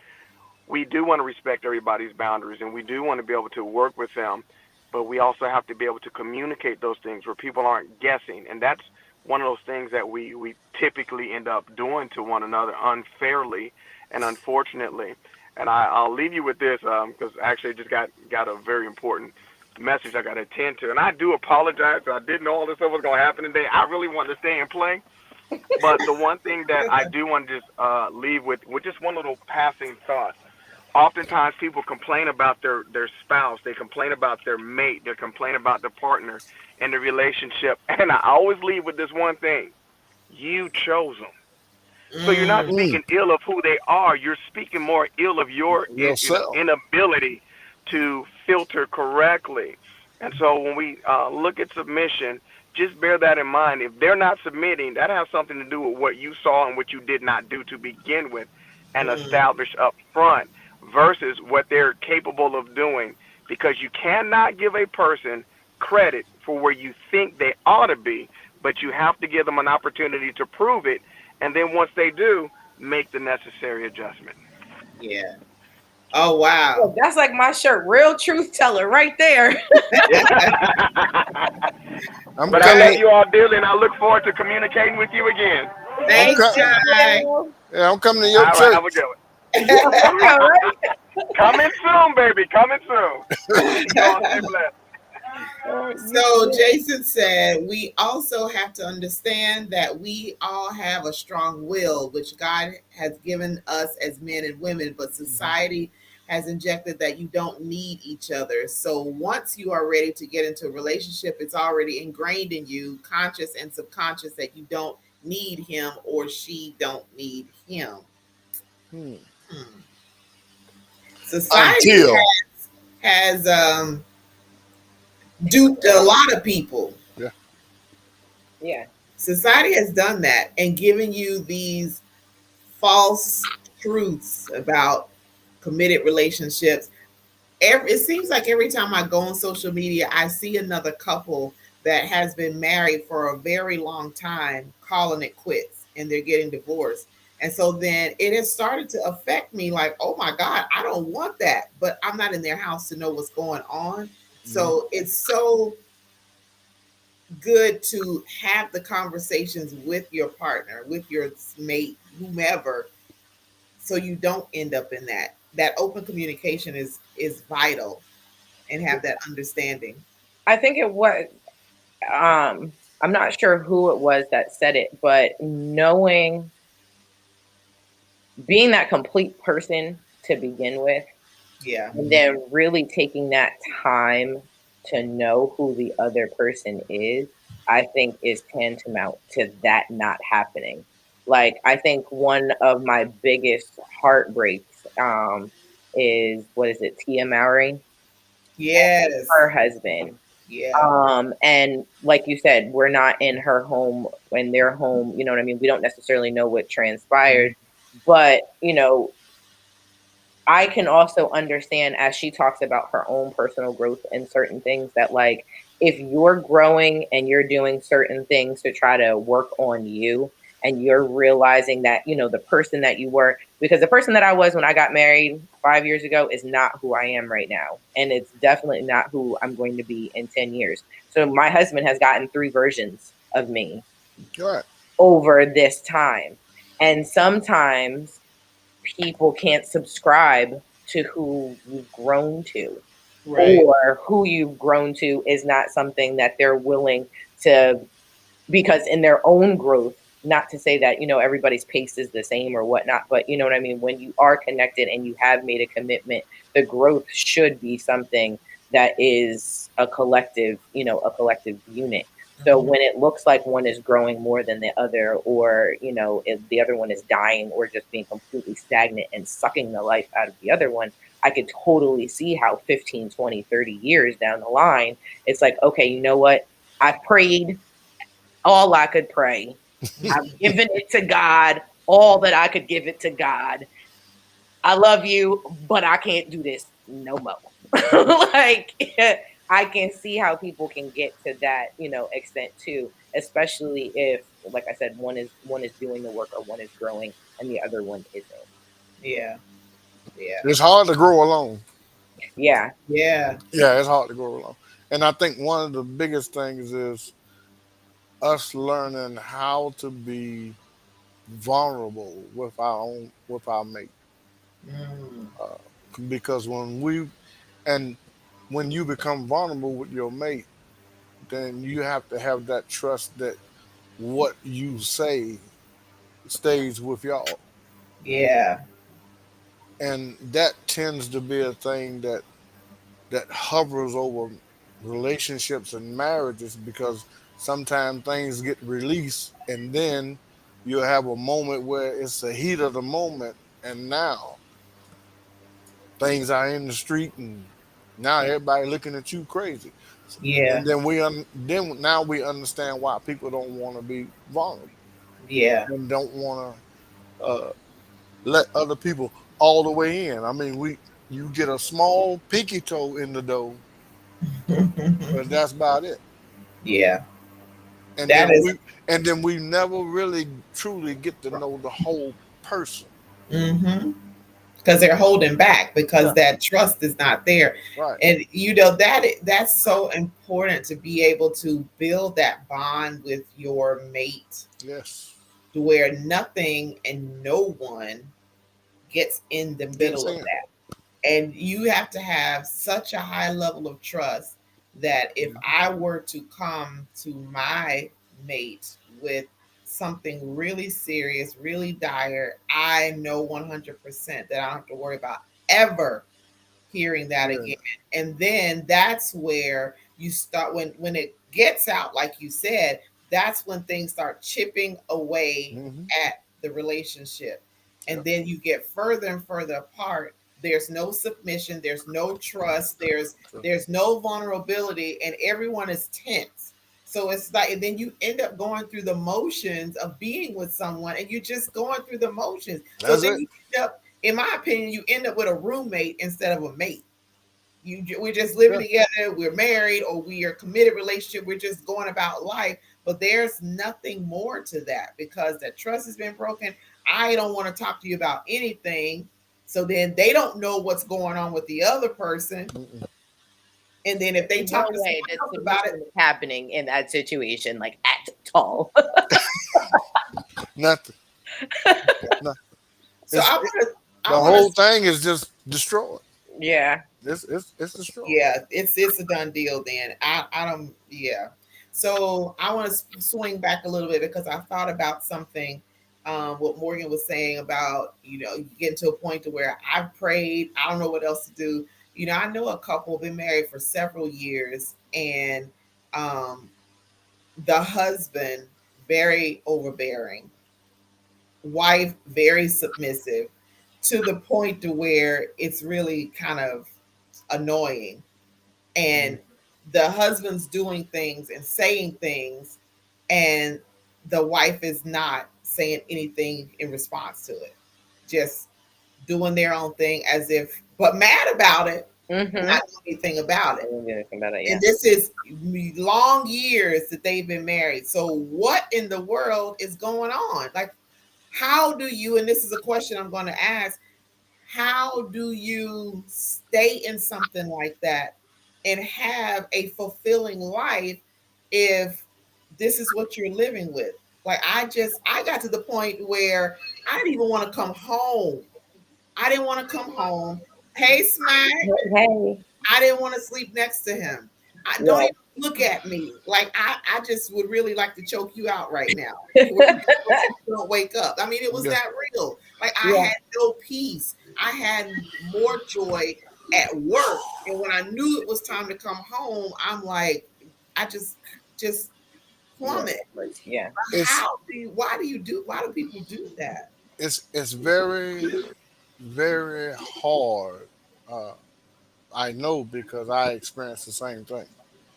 we do want to respect everybody's boundaries and we do want to be able to work with them, but we also have to be able to communicate those things where people aren't guessing, and that's one of those things that we typically end up doing to one another unfairly and unfortunately. And I'll leave you with this because actually I just got a very important message I got to attend to. And I do apologize. I didn't know all this stuff was going to happen today. I really wanted to stay and play. But the one thing that I do want to just leave with just one little passing thought. Oftentimes people complain about their spouse. They complain about their mate. They complain about their partner in the relationship. And I always leave with this one thing. You chose them. So you're not speaking ill of who they are. You're speaking more ill of your inability to filter correctly. And so when we look at submission, just bear that in mind. If they're not submitting, that has something to do with what you saw and what you did not do to begin with and establish up front versus what they're capable of doing. Because you cannot give a person credit for where you think they ought to be, but you have to give them an opportunity to prove it. And then once they do, make the necessary adjustment. Yeah. Oh, wow. Well, that's like my shirt. Real truth teller right there. But I love you all dearly, and I look forward to communicating with you again. Thanks, Jai. Yeah, I'm coming to your church. Right, have a good one. Coming soon, baby. Coming soon. Stay blessed. So Jason said, we also have to understand that we all have a strong will, which God has given us as men and women, but society has injected that you don't need each other. So once you are ready to get into a relationship, it's already ingrained in you, conscious and subconscious, that you don't need him or she don't need him. Society has duped a lot of people. Yeah. Society has done that and given you these false truths about committed relationships. It seems like every time I go on social media, I see another couple that has been married for a very long time calling it quits and they're getting divorced. And so then it has started to affect me like, oh my God, I don't want that, but I'm not in their house to know what's going on. So it's so good to have the conversations with your partner, with your mate, whomever, so you don't end up in that. That open communication is vital, and have that understanding. I think it was, I'm not sure who it was that said it, but being that complete person to begin with Yeah. And then really taking that time to know who the other person is, I think is tantamount to that not happening. Like, I think one of my biggest heartbreaks is, what is it, Tia Mowry, Yes. her husband. Yeah. And like you said, we're not in her home when their home, you know what I mean? We don't necessarily know what transpired, but I can also understand as she talks about her own personal growth and certain things that, like, if you're growing and you're doing certain things to try to work on you, and you're realizing that, the person that you were, because the person that I was when I got married 5 years ago is not who I am right now. And it's definitely not who I'm going to be in 10 years. So my husband has gotten three versions of me Right. over this time. And sometimes people can't subscribe to who you've grown to, Right. or who you've grown to is not something that they're willing to, because in their own growth, not to say that everybody's pace is the same or whatnot, but you know what I mean, when you are connected and you have made a commitment, the growth should be something that is a collective unit. So Mhm. when it looks like one is growing more than the other, or if the other one is dying or just being completely stagnant and sucking the life out of the other one, I could totally see how 15, 20, 30 years down the line, it's like, okay, you know what, I've prayed all I could pray. I've given it to God, all that I could give it to God. I love you, but I can't do this no more. Like, I can see how people can get to that, extent too, especially if, like I said, one is doing the work or one is growing and the other one isn't. Yeah. Yeah. It's hard to grow alone. Yeah. Yeah. Yeah, it's hard to grow alone. And I think one of the biggest things is us learning how to be vulnerable with our mate. Mm. Uh, because and when you become vulnerable with your mate, then you have to have that trust that what you say stays with y'all. Yeah. And that tends to be a thing that hovers over relationships and marriages, because sometimes things get released and then you'll have a moment where it's the heat of the moment, and now things are in the street, and now everybody looking at you crazy. And Yeah. then now we understand why people don't want to be vulnerable Yeah. and don't want to let other people all the way in. I mean, we you get a small pinky toe in the door, but that's about it. Yeah. And That then is. we never really truly get to know the whole person. Mm-hmm. Because they're holding back because Yeah, that trust is not there. right. And that's so important to be able to build that bond with your mate, Yes. to where nothing and no one gets in the Gets middle of in. that. And you have to have such a high level of trust that if I were to come to my mate with something really serious, really dire, I know 100% that I don't have to worry about ever hearing that Yeah. again. And then that's where you start, when it gets out, like you said, that's when things start chipping away Hmm. at the relationship. And Yep. then you get further and further apart. There's no submission, there's no trust, there's True. there's no vulnerability, and everyone is tense. So it's like, and then you end up going through the motions of being with someone, and you're just going through the motions. So That's then it. you end up, in my opinion, you end up with a roommate instead of a mate. We're just living Yeah. together, we're married, or we are committed relationship, we're just going about life, but there's nothing more to that because that trust has been broken. I don't want to talk to you about anything, so then they don't know what's going on with the other person, Mm-mm. and then if they In no talk to way someone that else about it. submission is happening in that situation, like, at all. Nothing. Nothing. So It's I want to the I want whole to thing is just destroyed. Yeah. It's destroyed. Yeah, it's a done deal then. I don't, yeah. So I want to swing back a little bit because I thought about something. what Morgan was saying about, you get to a point to where I've prayed, I don't know what else to do. I know a couple been married for several years, and um, the husband very overbearing, wife very submissive, to the point to where it's really kind of annoying. And the husband's doing things and saying things, and the wife is not saying anything in response to it, just doing their own thing, as if, but mad about it, Mm-hmm. not doing anything about I it. didn't do anything about it. Yeah. And this is long years that they've been married. So what in the world is going on? Like, how do you, and this is a question I'm going to ask, how do you stay in something like that and have a fulfilling life if this is what you're living with? Like, I got to the point where I didn't even want to come home. I didn't want to come home. Hey, Smack. Hey. I didn't want to sleep next to him. I don't Yeah. even look at me. Like, I just would really like to choke you out right now. Where you don't wake up. I mean, it was Yeah. that real. Like, I Yeah. had no peace. I had more joy at work. And when I knew it was time to come home, I'm like, I just Yeah. plummet. Like, yeah. It's Why do people do that? it's very, very hard. Uh, I know because I experienced the same thing.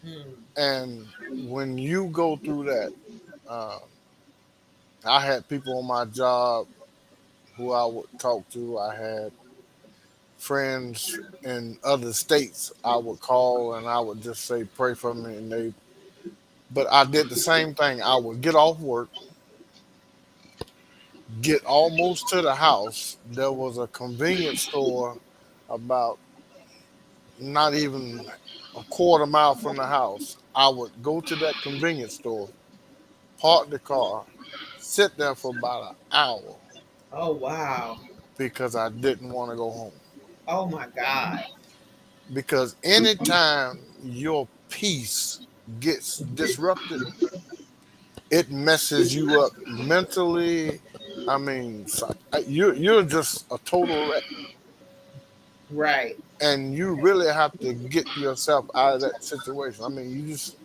Hmm. And when you go through that, uh, I had people on my job who I would talk to. I had friends in other states I would call and I would just say, pray for me. And but I did the same thing. I would get off work, get almost to the house. There was a convenience store about not even a quarter mile from the house. I would go to that convenience store, park the car, sit there for about an hour Oh, wow. because I didn't want to go home. Oh, my God. Because anytime your peace gets disrupted, it messes you up mentally. I mean, you're just a total wreck, Right. and you really have to get yourself out of that situation. I mean, you just.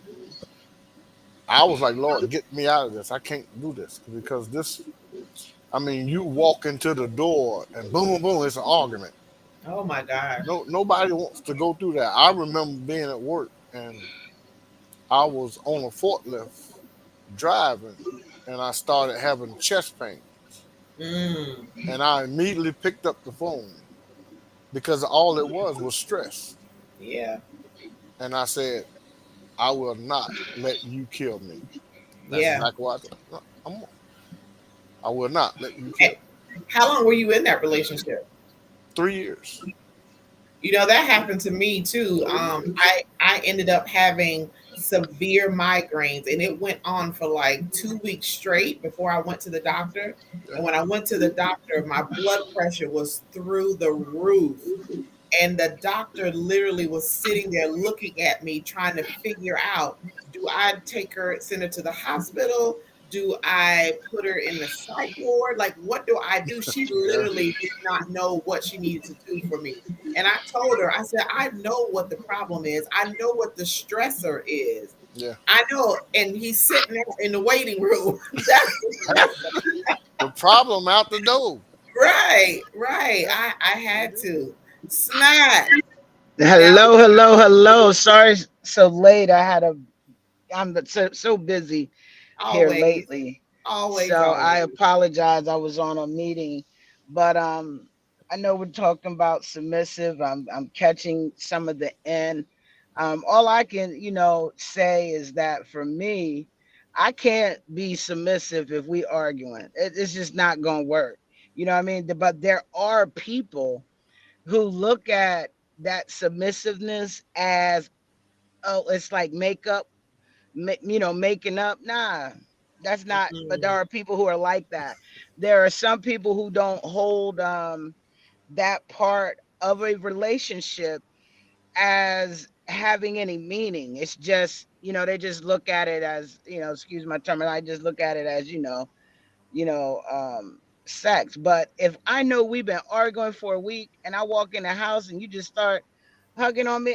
I was like, Lord, get me out of this. I can't do this because this. I mean, you walk into the door and boom, boom, boom, it's an argument. Oh, my God. No, nobody wants to go through that. I remember being at work and I was on a forklift driving, and I started having chest pain, Mm. and I immediately picked up the phone because all it was stress, Yeah. and I said, "I will not let you kill me." That's Yeah. exactly what I said. No, I will not let you kill Hey, me. how long were you in that relationship? 3 years. That happened to me too. I ended up having severe migraines, and it went on for like 2 weeks straight before I went to the doctor. Yeah. And when I went to the doctor, my blood pressure was through the roof. And the doctor literally was sitting there looking at me, trying to figure out, do I take her, send her to the hospital? Do I put her in the psych ward? Like, what do I do? She Yeah. literally did not know what she needed to do for me. And I told her, I said, I know what the problem is. I know what the stressor is. Yeah. I know. And he's sitting there in the waiting room. That's The problem out the door. right, right. Yeah. I had to. Smack. Now, Hello, hello, hello. Sorry so late. I'm so busy here always. lately. Always, So I always. apologize. I was on a meeting, but I know we're talking about submissive. I'm catching some of the end. All I can, say is that for me, I can't be submissive if we arguing. It's just not gonna work. You know what I mean? But there are people who look at that submissiveness as, oh, it's like makeup, making up. Nah, that's not. But there Mm, are people who are like that. There are some people who don't hold that part of a relationship as having any meaning. It's just, they just look at it as, excuse my term, I just look at it as, you know, sex. But if I know we've been arguing for a week and I walk in the house and you just start hugging on me,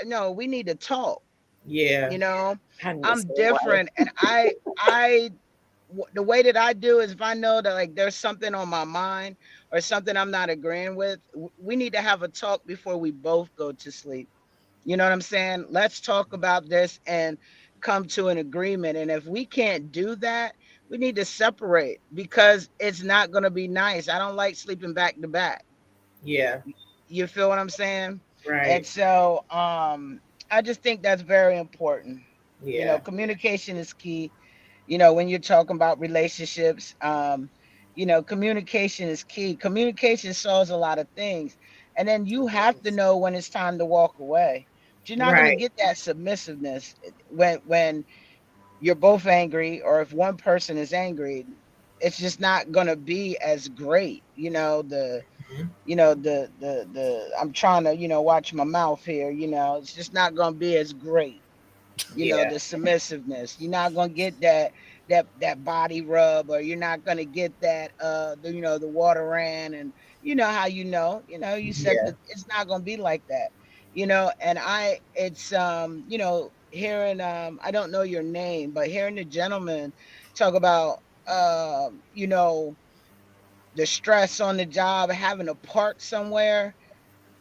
no, we need to talk. Yeah. You know, I'm the I'm same way. different, and the way that I do is if I know that like there's something on my mind or something I'm not agreeing with, we need to have a talk before we both go to sleep. You know what I'm saying? Let's talk about this and come to an agreement. And if we can't do that, we need to separate because it's not going to be nice. I don't like sleeping back to back. Yeah. You feel what I'm saying? And Right. so I just think that's very important. You know, Yeah. communication is key. You know, when you're talking about relationships, you know, communication is key. Communication solves a lot of things. And then you have to know when it's time to walk away. But you're not going to Right. get that submissiveness when you're both angry, or if one person is angry, it's just not going to be as great. You know, Mhm. the I'm trying to, watch my mouth here, it's just not going to be as great. Yeah. The submissiveness, you're not going to get that body rub, or you're not going to get that the water ran, and how you said Yeah. that it's not going to be like that. And it's hearing, I don't know your name, but hearing the gentleman talk about the stress on the job, having to park somewhere,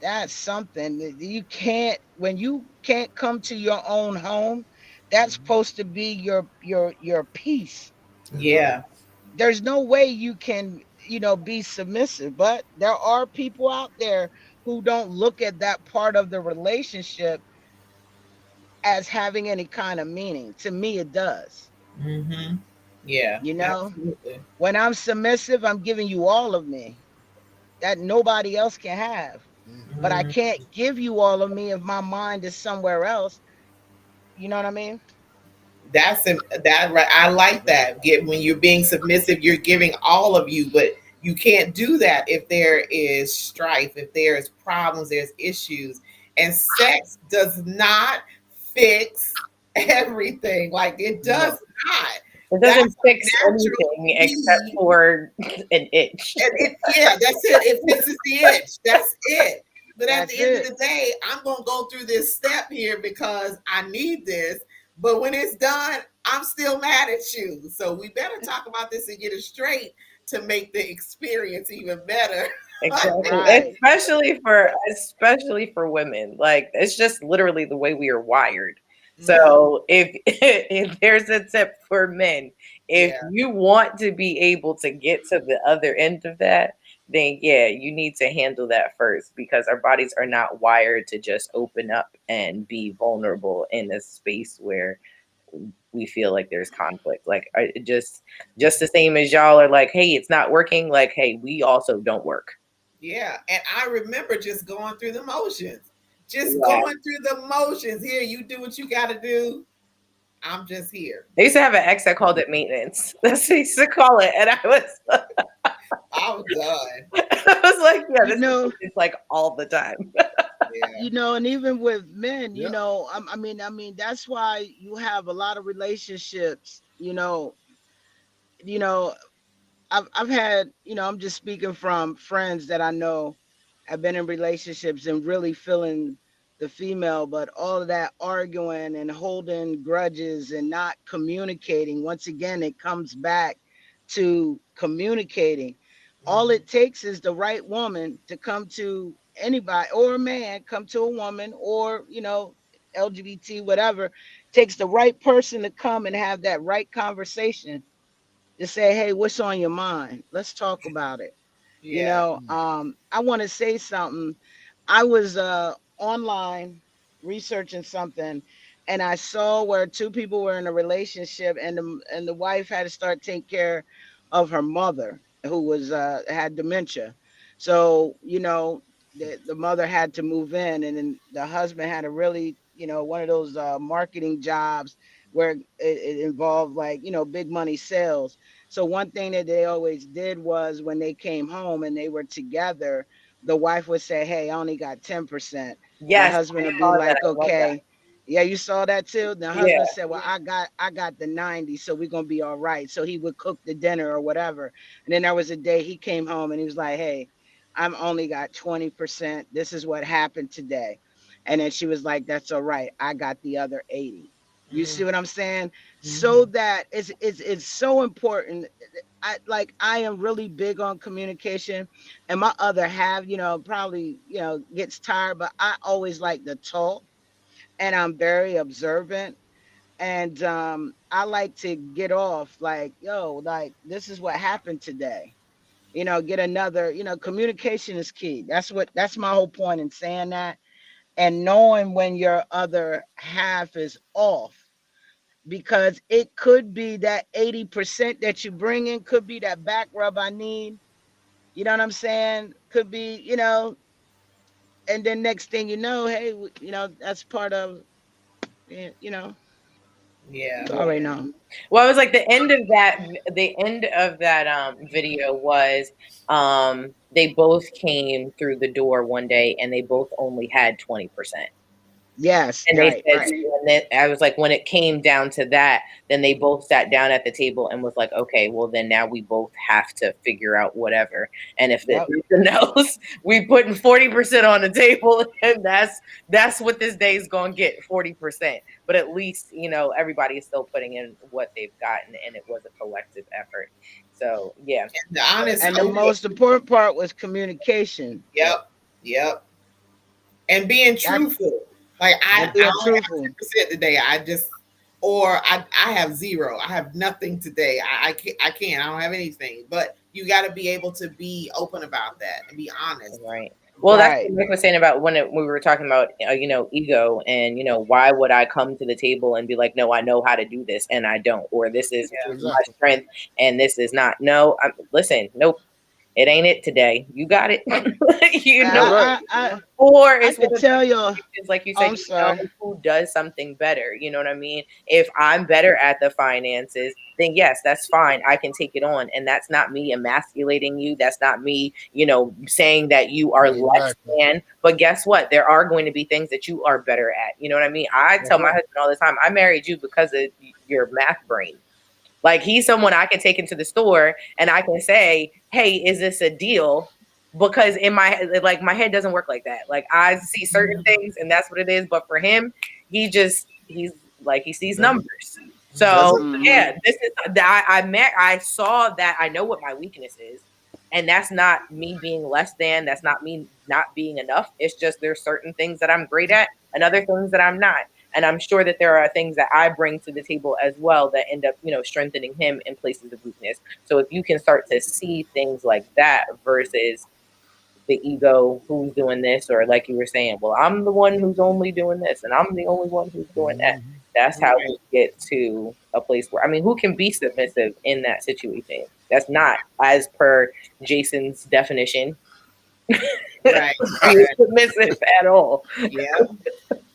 that's something that you can't, when you can't come to your own home, that's supposed to be your peace. It Yeah. is. There's no way you can, be submissive, but there are people out there who don't look at that part of the relationship as having any kind of meaning. To me, it does. Mm-hmm. Yeah. You know, Absolutely. when I'm submissive, I'm giving you all of me that nobody else can have. But Hmm. I Mm. can't give you all of me if my mind is somewhere else. You know what I mean? That right. I like that. Get when you're being submissive, you're giving all of you, but you can't do that if there is strife, if there's problems, there's issues, and sex does not fix everything. Like it does No. not. It That's doesn't fix a natural anything except need. for an itch. And yeah, that's it. It fixes the itch. That's it. But at That's the end of it. the day, I'm gonna go through this step here because I need this. But when it's done, I'm still mad at you. So we better talk about this and get it straight to make the experience even better. Exactly. Right. Especially for women. Like it's just literally the way we are wired. Mhm. So if if there's a tip for men, if Yeah, you want to be able to get to the other end of that, then yeah, you need to handle that first because our bodies are not wired to just open up and be vulnerable in a space where we feel like there's conflict. Like just the same as y'all are like, hey, it's not working. Like, hey, we also don't work. yeah. And I remember just going through the motions. Just Yeah. going through the motions. Here, you do what you gotta do. I'm just here. They used to have an ex that called it maintenance. That's what he used to call it. And I was I'm done. I was like, yeah, You this is know, it's like all the time. Yeah. and even with men, Yeah. that's why you have a lot of relationships, you know, I've had, I'm just speaking from friends that I know have been in relationships and really feeling the female, but all of that arguing and holding grudges and not communicating. Once again, it comes back to communicating. All Mhm. it takes is the right woman to come to anybody, or a man come to a woman, or, LGBT, whatever. Takes the right person to come and have that right conversation to say, hey, what's on your mind? Let's talk about it. Yeah. I want to say something. I was online researching something, and I saw where two people were in a relationship, and the wife had to start taking care of her mother, who was had dementia. So the mother had to move in, and then the husband had a really, one of those marketing jobs where it involved, like, big money sales. So one thing that they always did was when they came home and they were together, the wife would say, hey, I only got 10%. The Yes, husband I would be saw that. like, I love that. okay. Yeah, you saw that too. The Yeah. husband said, "Well, I got the 90, so we're gonna be all right." So he would cook the dinner or whatever. And then there was a day he came home and he was like, "Hey, I'm only got 20%. This is what happened today." And then she was like, "That's all right. I got the other 80." You see what I'm saying? So Mhm. that it's so important. I am really big on communication, and my other half, probably gets tired, but I always like to talk, and I'm very observant. And I like to get off like, yo, like this is what happened today. Get another, communication is key. That's my whole point in saying that. And knowing when your other half is off, because it could be that 80% that you bring in could be that back rub I need. You know what I'm saying? Could be, and then next thing you know, hey, that's part of, you know, Yeah. you already know. Well, it was like the end of that video was they both came through the door one day and they both only had 20%. Yes, And they right, said, right. and then I was like, when it came down to that, then they both sat down at the table and was like, okay, well, then now we both have to figure out whatever. And if there's Yep. nothing else, we putting 40% on the table, and that's what this day is gonna get, 40%. But at least everybody is still putting in what they've gotten, and it was a collective effort. So yeah, And the honest, And the most important part was communication. yep, yep. And being That truthful. Like I, and I being only have truthful. 10% today. I have zero. I have nothing today. I can't. I don't have anything. But you got to be able to be open about that and be honest. right. Well, that's Right. what Nick was saying about we were talking about, ego, and why would I come to the table and be like, no, I know how to do this and I don't, or this is my Exactly. strength and this is not. No, listen, nope, it ain't it today. You got it, That's right. or I it's one could of those tell you. situations, like you Oh, said, I'm sorry. who does something better. You know what I mean? If I'm better at the finances, then yes, that's fine. I can take it on. And that's not me emasculating you. That's not me, saying that you are less Exactly. than. But guess what? There are going to be things that you are better at. You know what I mean? I That's tell my right. husband all the time, I married you because of your math brain. Like, he's someone I can take into the store and I can say, "Hey, is this a deal?" Because in my head, like, my head doesn't work like that. Like, I see certain things and that's what it is. But for him, he's like, he sees That's, numbers. that's So it. Hmm. yeah, this is that I saw that. I know what my weakness is. And that's not me being less than. That's not me not being enough. It's just there's certain things that I'm great at and other things that I'm not. And I'm sure that there are things that I bring to the table as well that end up, strengthening him in places of weakness. So if you can start to see things like that versus the ego, who's doing this, or like you were saying, well, I'm the one who's only doing this and I'm the only one who's doing that. Mhm. That's how Right. we get to a place where, I mean, who can be submissive in that situation? That's not, as per Jason's definition, Right. being Right. submissive at all. Yeah.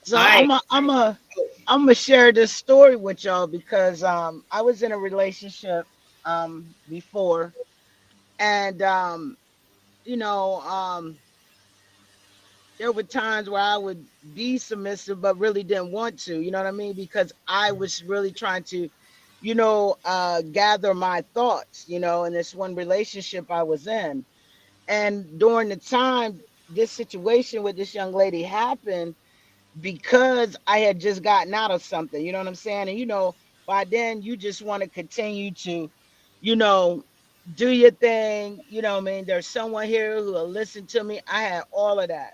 So I I'm gonna share this story with y'all because I was in a relationship before, and you know um there were times where I would be submissive but really didn't want to, you know what I mean? Because I was really trying to, gather my thoughts, in this one relationship I was in. And during the time this situation with this young lady happened, because I had just gotten out of something, you know what I'm saying? And by then you just want to continue to, you know, do your thing, what I mean? There's someone here who will listen to me. I had all of that.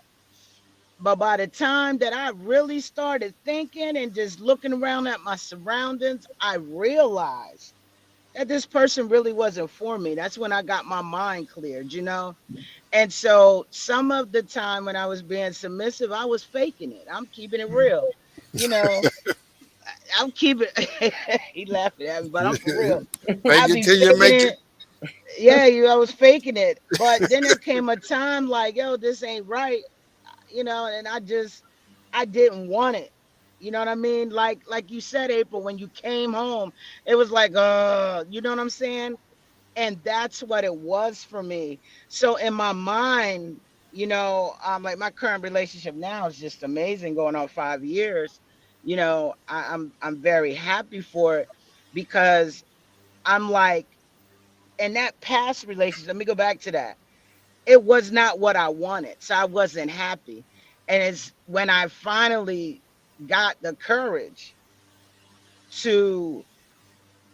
But by the time that I really started thinking and just looking around at my surroundings, I realized that this person really wasn't for me. That's when I got my mind cleared. And so some of the time when I was being submissive, I was faking it. I'm keeping it real. You know, I'm keeping he laughing at me, but I'm for real. Fake I it be till you faking make it. it. Yeah, I was faking it. But then there came a time like, yo, this ain't right, and I didn't want it. You know what I mean? Like you said, April, when you came home, it was like, you know what I'm saying? And that's what it was for me. So in my mind, like my current relationship now is just amazing, going on 5 years. I'm very happy for it because I'm like, in that past relationship, let me go back to that. It was not what I wanted. So I wasn't happy. And it's when I finally got the courage to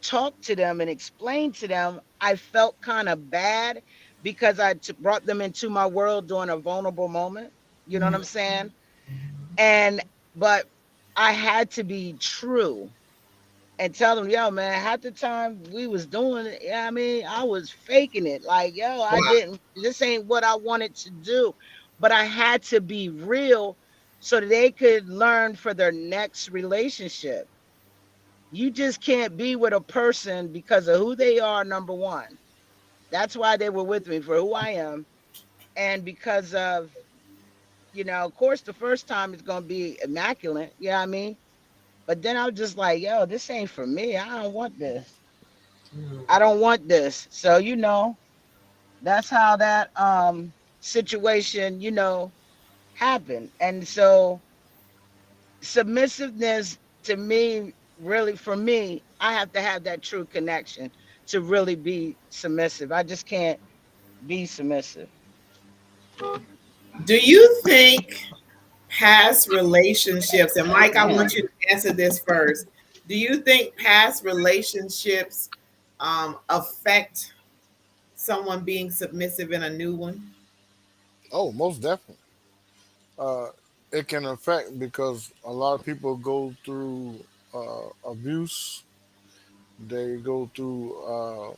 talk to them and explain to them, I felt kind of bad because brought them into my world during a vulnerable moment. You know what I'm saying? And, but I had to be true and tell them, yo, man, half the time we was doing it, yeah, I mean, I was faking it. Like, yo, I Wow. didn't, this ain't what I wanted to do. But I had to be real so that they could learn for their next relationship. You just can't be with a person because of who they are, number one. That's why they were with me, for who I am. And because of, of course, the first time it's going to be immaculate. You know what I mean? But then I was just like, yo, this ain't for me. I don't want this. I don't want this. So, that's how that situation, happened. And so submissiveness to me, really for me, I have to have that true connection to really be submissive. I just can't be submissive. Do you think past relationships, and Mike, I want you to answer this first. Do you think past relationships affect someone being submissive in a new one? Oh, most definitely. Uh, it can affect because a lot of people go through abuse. They go through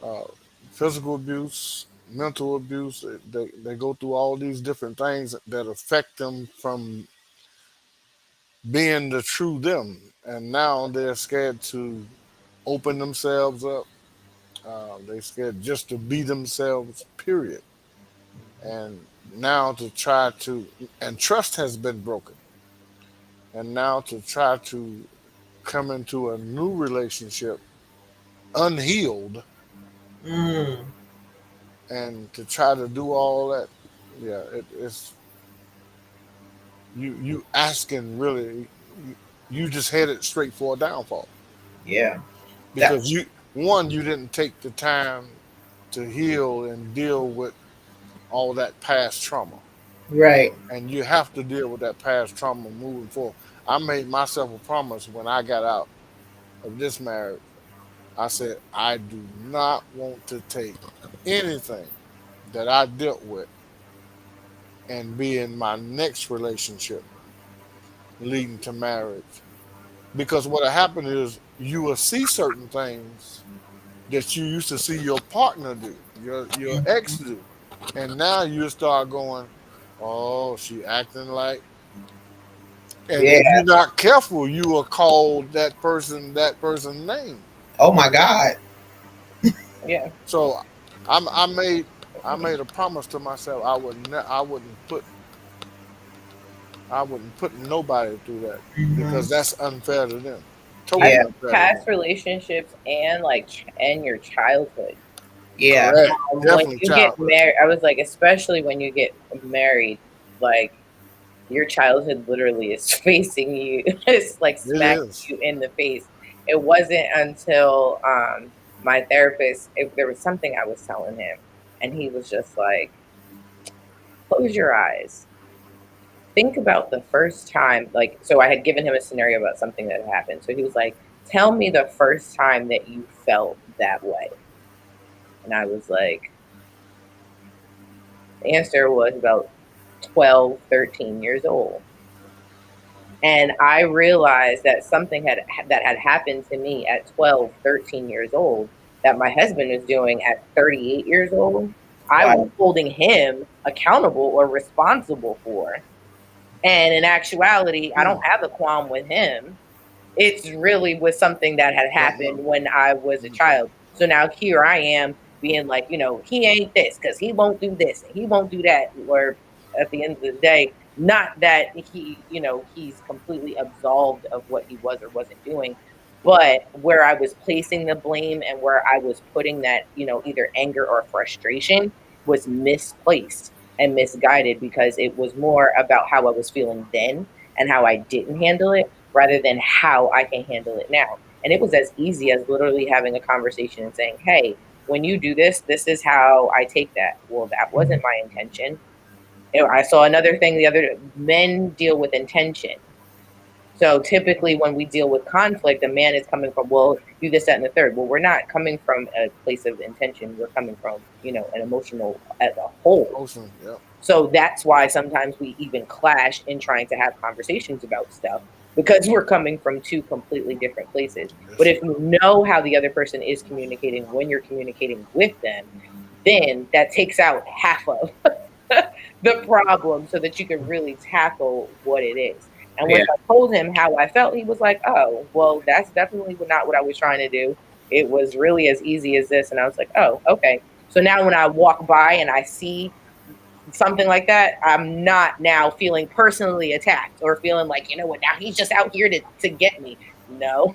uh, physical abuse, mental abuse. They go through all these different things that affect them from being the true them. And now they're scared to open themselves up. They're scared just to be themselves, period. And now to try to, and trust has been broken. And now to try to come into a new relationship unhealed Mm, and to try to do all that, yeah, it's you asking really, you just headed straight for a downfall yeah, that because you didn't take the time to heal and deal with all that past trauma, right. and you have to deal with that past trauma moving forward. I made myself a promise when I got out of this marriage. I said I do not want to take anything that I dealt with and be in my next relationship leading to marriage. Because what happened is you will see certain things that you used to see your partner do, your ex do. And now you start going, oh, she acting like, and Yeah. if you're not careful, you will call that person's name. Oh my God. Yeah. So I made a promise to myself I wouldn't put nobody through that Hmm. because that's unfair to them. I Totally Yeah. think unfair to them. past relationships and and your childhood. Yeah. Correct. When Definitely you get childhood. married, I was like, especially when you get married, like your childhood literally is facing you, it's like It smacking is. you in the face. It wasn't until my therapist, there was something I was telling him, and he was just like, close your eyes. Think about the first time, like, so I had given him a scenario about something that had happened. So he was like, tell me the first time that you felt that way. And I was like, the answer was about 12, 13 years old. And I realized that something that had happened to me at 12, 13 years old that my husband was doing at 38 years old. I was Wow. holding him accountable or responsible for. And in actuality, I don't Mm. have a qualm with him. It's really was something that had Don't know. happened when I was a Okay. child. So now here I am being like, he ain't this because he won't do this and he won't do that. Or at the end of the day, not that he's completely absolved of what he was or wasn't doing, but where I was placing the blame and where I was putting that, either anger or frustration was misplaced and misguided because it was more about how I was feeling then and how I didn't handle it rather than how I can handle it now. And it was as easy as literally having a conversation and saying, hey, when you do this, this is how I take that. Well, that wasn't my intention. I saw another thing the other men deal with intention. So typically when we deal with conflict, a man is coming from, well, do this, that, and the third. Well, we're not coming from a place of intention. We're coming from, an emotional as a whole. Ocean, yeah. So that's why sometimes we even clash in trying to have conversations about stuff because we're coming from two completely different places. But if you know how the other person is communicating when you're communicating with them, then that takes out half of the problem so that you can really tackle what it is. And once I told him how I felt, he was like, oh, well, that's definitely not what I was trying to do. It was really as easy as this. And I was like, oh, okay. So now when I walk by and I see something like that, I'm not now feeling personally attacked or feeling like, you know what, now he's just out here to get me. No,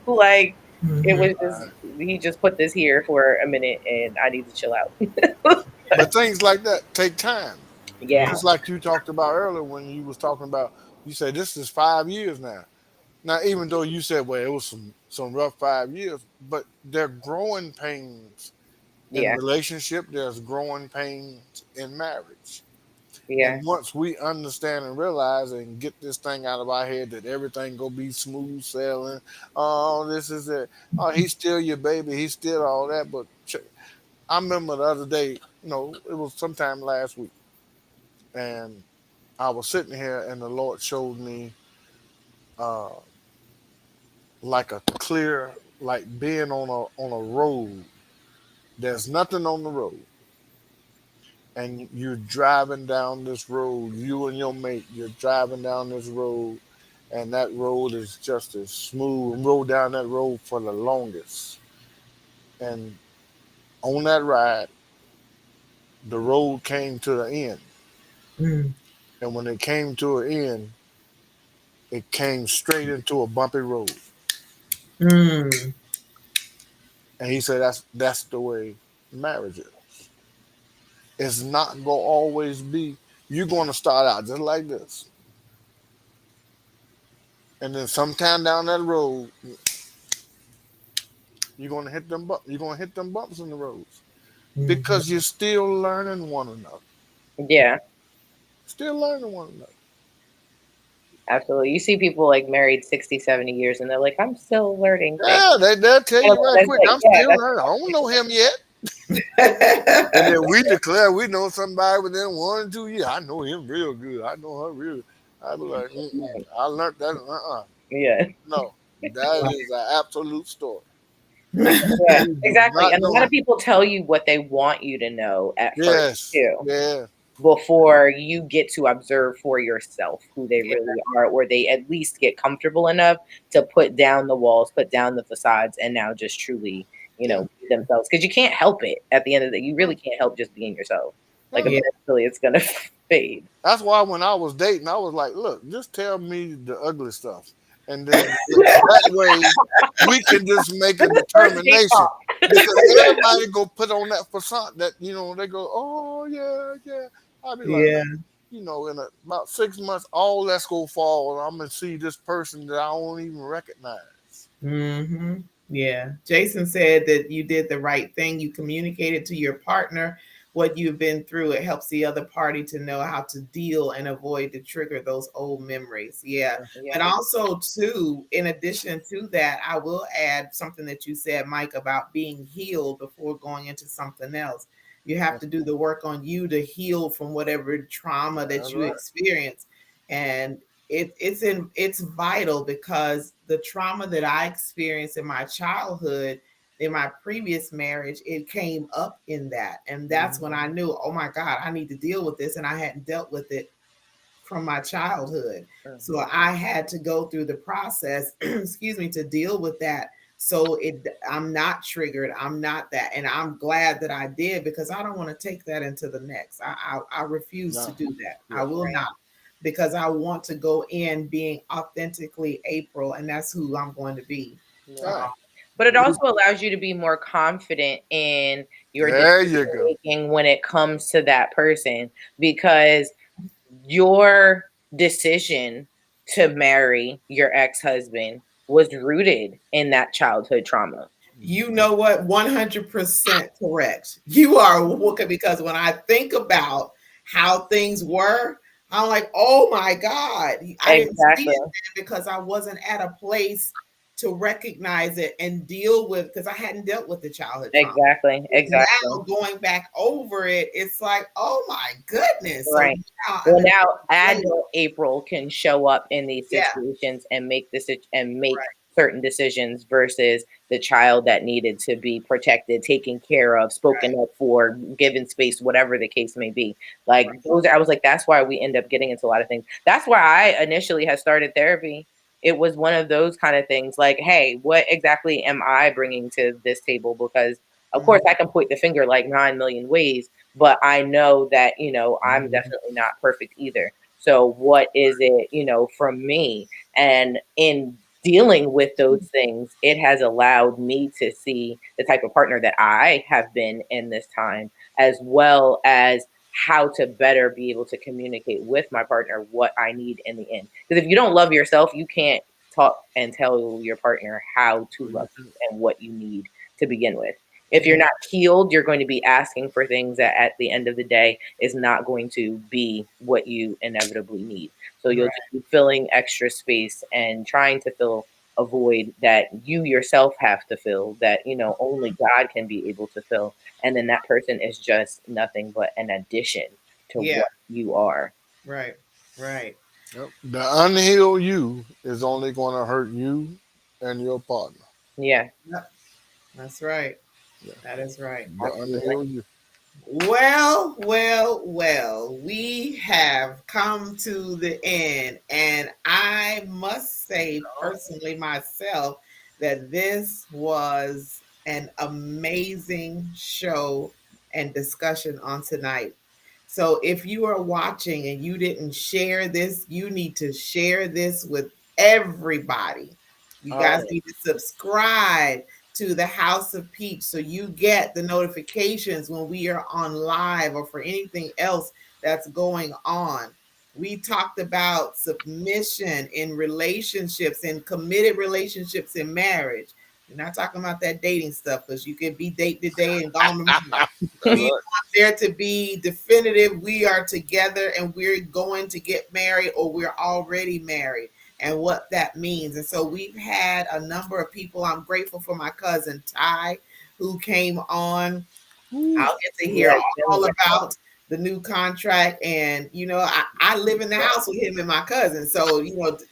like it was just, he just put this here for a minute and I need to chill out. But things like that take time. Yeah. Just like you talked about earlier when you was talking about, you said this is 5 years now. Now, even though you said, well, it was some rough 5 years, but they're growing pains in Yeah. relationship. There's growing pains in marriage. Yeah. And once we understand and realize and get this thing out of our head that everything gonna be smooth sailing, oh, this is it. Oh, he's still your baby. He's still all that. But I remember the other day, it was sometime last week, and I was sitting here, and the Lord showed me uh, like a clear, like being on a road. There's nothing on the road, and you're driving down this road. You and your mate, you're driving down this road, and that road is just as smooth. And rode down that road for the longest, and on that ride, the road came to the end. And when it came to an end, it came straight into a bumpy road. And he said that's the way marriage is. It's not gonna always be. You're gonna start out just like this, and then sometime down that road, you're gonna hit them. You're gonna hit them bumps in the roads because you're still learning one another. Yeah. Still learning one another. Absolutely. You see people like married 60, 70 years and they're like, I'm still learning things. Yeah, they'll tell you right That's quick. like, I'm still learning. I don't know him yet. And then we declare we know somebody within 1 or 2 years. I know him real good. I know her real. I be like, I learned that. Yeah. No, that is an absolute story. Yeah, You do exactly. not And a know. lot of people tell you what they want you to know at first Yes, too, yeah, before you get to observe for yourself who they really are, or they at least get comfortable enough to put down the walls, put down the facades, and now just truly, Yeah. be themselves. Because you can't help it at the end of the day. You really can't help just being yourself. Like eventually it's gonna fade. That's why when I was dating, I was like, look, just tell me the ugly stuff. And then that way we can just make a determination. Because everybody go put on that facade that, they go, oh, yeah. I'll be like, in about 6 months, all that's going to fall. And I'm going to see this person that I don't even recognize. Yeah. Jason said that you did the right thing. You communicated to your partner what you've been through. It helps the other party to know how to deal and avoid to trigger those old memories. Yeah. And also, too, in addition to that, I will add something that you said, Mike, about being healed before going into something else. You have to do the work on you to heal from whatever trauma that you experience. And it's vital because the trauma that I experienced in my childhood, in my previous marriage, it came up in that. And that's when I knew, oh my God, I need to deal with this. And I hadn't dealt with it from my childhood. So I had to go through the process, excuse me, to deal with that. So I'm not triggered. I'm not that. And I'm glad that I did because I don't want to take that into the next. I refuse to do that. I will not, because I want to go in being authentically April, and that's who I'm going to be. But it also allows you to be more confident in your decision making when it comes to that person, because your decision to marry your ex-husband was rooted in that childhood trauma. You know what? 100% correct. You are Wooka, because when I think about how things were, I'm like, oh my God. I didn't see Exactly. it then because I wasn't at a place to recognize it and deal with, because I hadn't dealt with the childhood trauma. Exactly. Exactly. Now going back over it, it's like, oh my goodness. So Right. now Well, I'm in now a place. adult April can show up in these Yeah. situations and make make Right. certain decisions versus the child that needed to be protected, taken care of, spoken up for, given space, whatever the case may be. Like those, I was like, that's why we end up getting into a lot of things. That's why I initially had started therapy. It was one of those kind of things like, hey, what exactly am I bringing to this table? Because of course I can point the finger like 9 million ways, but I know that, I'm definitely not perfect either. So what is it, from me? And in dealing with those things, it has allowed me to see the type of partner that I have been in this time, as well as how to better be able to communicate with my partner what I need in the end. Because if you don't love yourself, you can't talk and tell your partner how to love you and what you need to begin with. If you're not healed, you're going to be asking for things that at the end of the day is not going to be what you inevitably need. So you'll just be filling extra space and trying to fill a void that you yourself have to fill, that, only God can be able to fill. And then that person is just nothing but an addition to what you are. Right. Right. Yep. The unhealed you is only going to hurt you and your partner. Yeah. Yep. That's right. Yeah. That is right. The unhealed you. Well, well, well, we have come to the end, and I must say personally myself that this was an amazing show and discussion on tonight. So if you are watching and you didn't share this, you need to share this with everybody. You guys need to subscribe to the House of Peach so you get the notifications when we are on live or for anything else that's going on. We talked about submission in relationships, in committed relationships in marriage. We're not talking about that dating stuff because you can be date today and gone tomorrow. We want there to be definitive. We are together and we're going to get married, or we're already married, and what that means. And so we've had a number of people. I'm grateful for my cousin Ty, who came on. I'll get to hear all about the new contract. And I live in the house with him and my cousin. So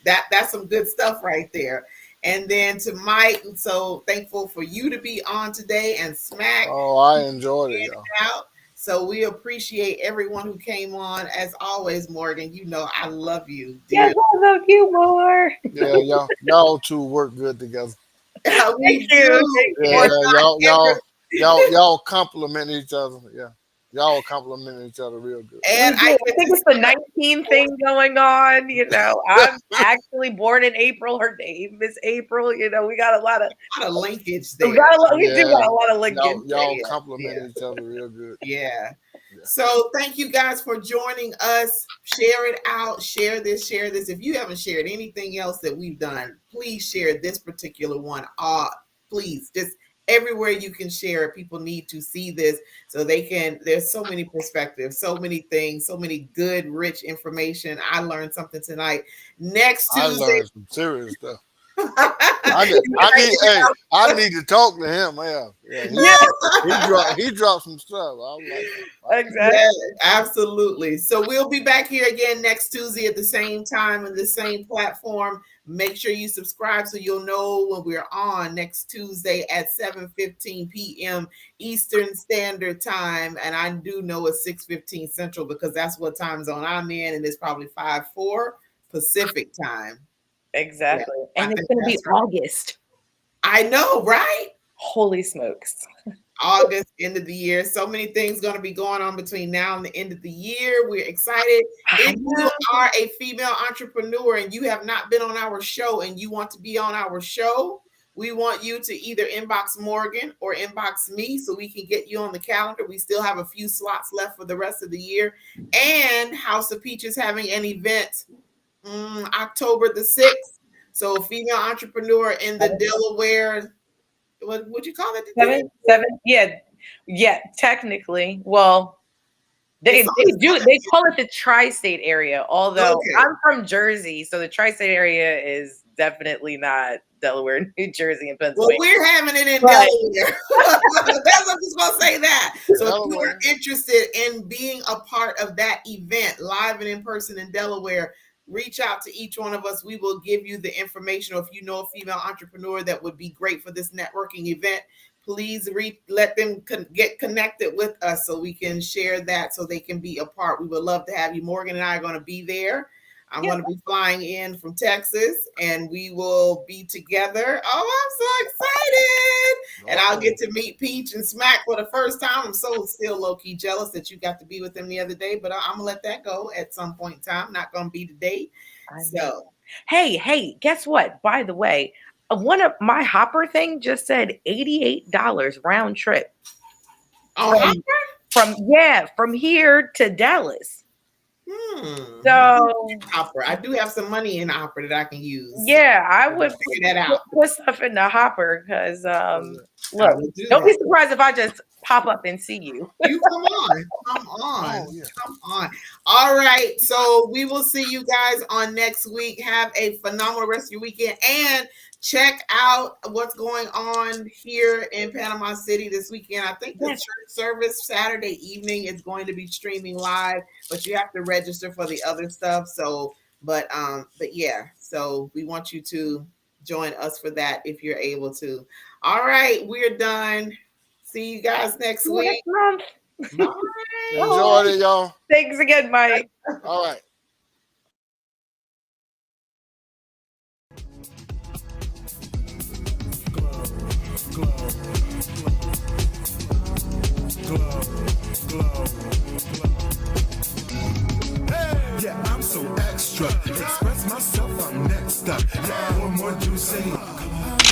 that's some good stuff right there. And then to Mike, so thankful for you to be on today, and Smack Oh, I enjoyed it, y'all. out. So we appreciate everyone who came on. As always, Morgan, I love you, dear. Yes, I love you more. Yeah, y'all two work good together. We Thank you. do. Yeah, Or not y'all compliment each other. Yeah, y'all compliment each other real good. And I think it's the 19 thing going on. I'm actually born in April. Her name is April. We got a lot of linkage there. we do got a lot of linkage. Y'all compliment each other real good. Yeah. So thank you guys for joining us. Share it out. Share this. If you haven't shared anything else that we've done, please share this particular one. Please, just everywhere you can share it. People need to see this so they can. There's so many perspectives, so many things, so many good, rich information. I learned something tonight. Next Tuesday, I learned some serious stuff. I need to talk to him. He dropped some stuff. I was like, exactly. Yeah, absolutely. So we'll be back here again next Tuesday at the same time and the same platform. Make sure you subscribe so you'll know when we're on next Tuesday at 7:15 p.m. Eastern Standard Time. And I do know it's 6:15 Central because that's what time zone I'm in, and it's probably 5:04 Pacific time. Exactly. Yeah, and it's going to be August. I know, right? Holy smokes. August, end of the year. So many things going to be going on between now and the end of the year. We're excited. If you are a female entrepreneur and you have not been on our show and you want to be on our show, we want you to either inbox Morgan or inbox me so we can get you on the calendar. We still have a few slots left for the rest of the year. And House of Peach is having an event October the 6th. So female entrepreneur in the Delaware, what would you call it? Seven? Yeah, technically. Well, they It's on the they call it the tri-state area, although Okay. I'm from Jersey, so the tri-state area is definitely not Delaware, New Jersey, and Well, Pennsylvania. we're having it in Right. Delaware. I'm just gonna say that. So if you Delaware. are interested in being a part of that event, live and in person in Delaware, reach out to each one of us. We will give you the information. Or if you know a female entrepreneur that would be great for this networking event, please let them get connected with us so we can share that so they can be a part. We would love to have you. Morgan and I are going to be there. I'm going to be flying in from Texas and we will be together. Oh, I'm so excited. And I'll get to meet Peach and Smack for the first time. I'm so still low-key jealous that you got to be with them the other day, but I'm going to let that go at some point in time. Not going to be today. So, hey, guess what? By the way, one of my Hopper thing just said $88 round trip. From here to Dallas. So Hopper. I do have some money in Hopper that I can use. Yeah, I would figure that out. Put stuff in the Hopper because look, don't be surprised if I just pop up and see you. You come on. Come on. All right. So we will see you guys on next week. Have a phenomenal rest of your weekend and check out what's going on here in Panama City this weekend. I think the church service Saturday evening is going to be streaming live, but you have to register for the other stuff. So, but yeah, so we want you to join us for that if you're able to. All right, we're done. See you guys next week. Bye. Enjoy it, y'all. Thanks again, Mike. All right. Yeah, I'm so extra. Express myself, I'm next up. Yeah, what more do you say?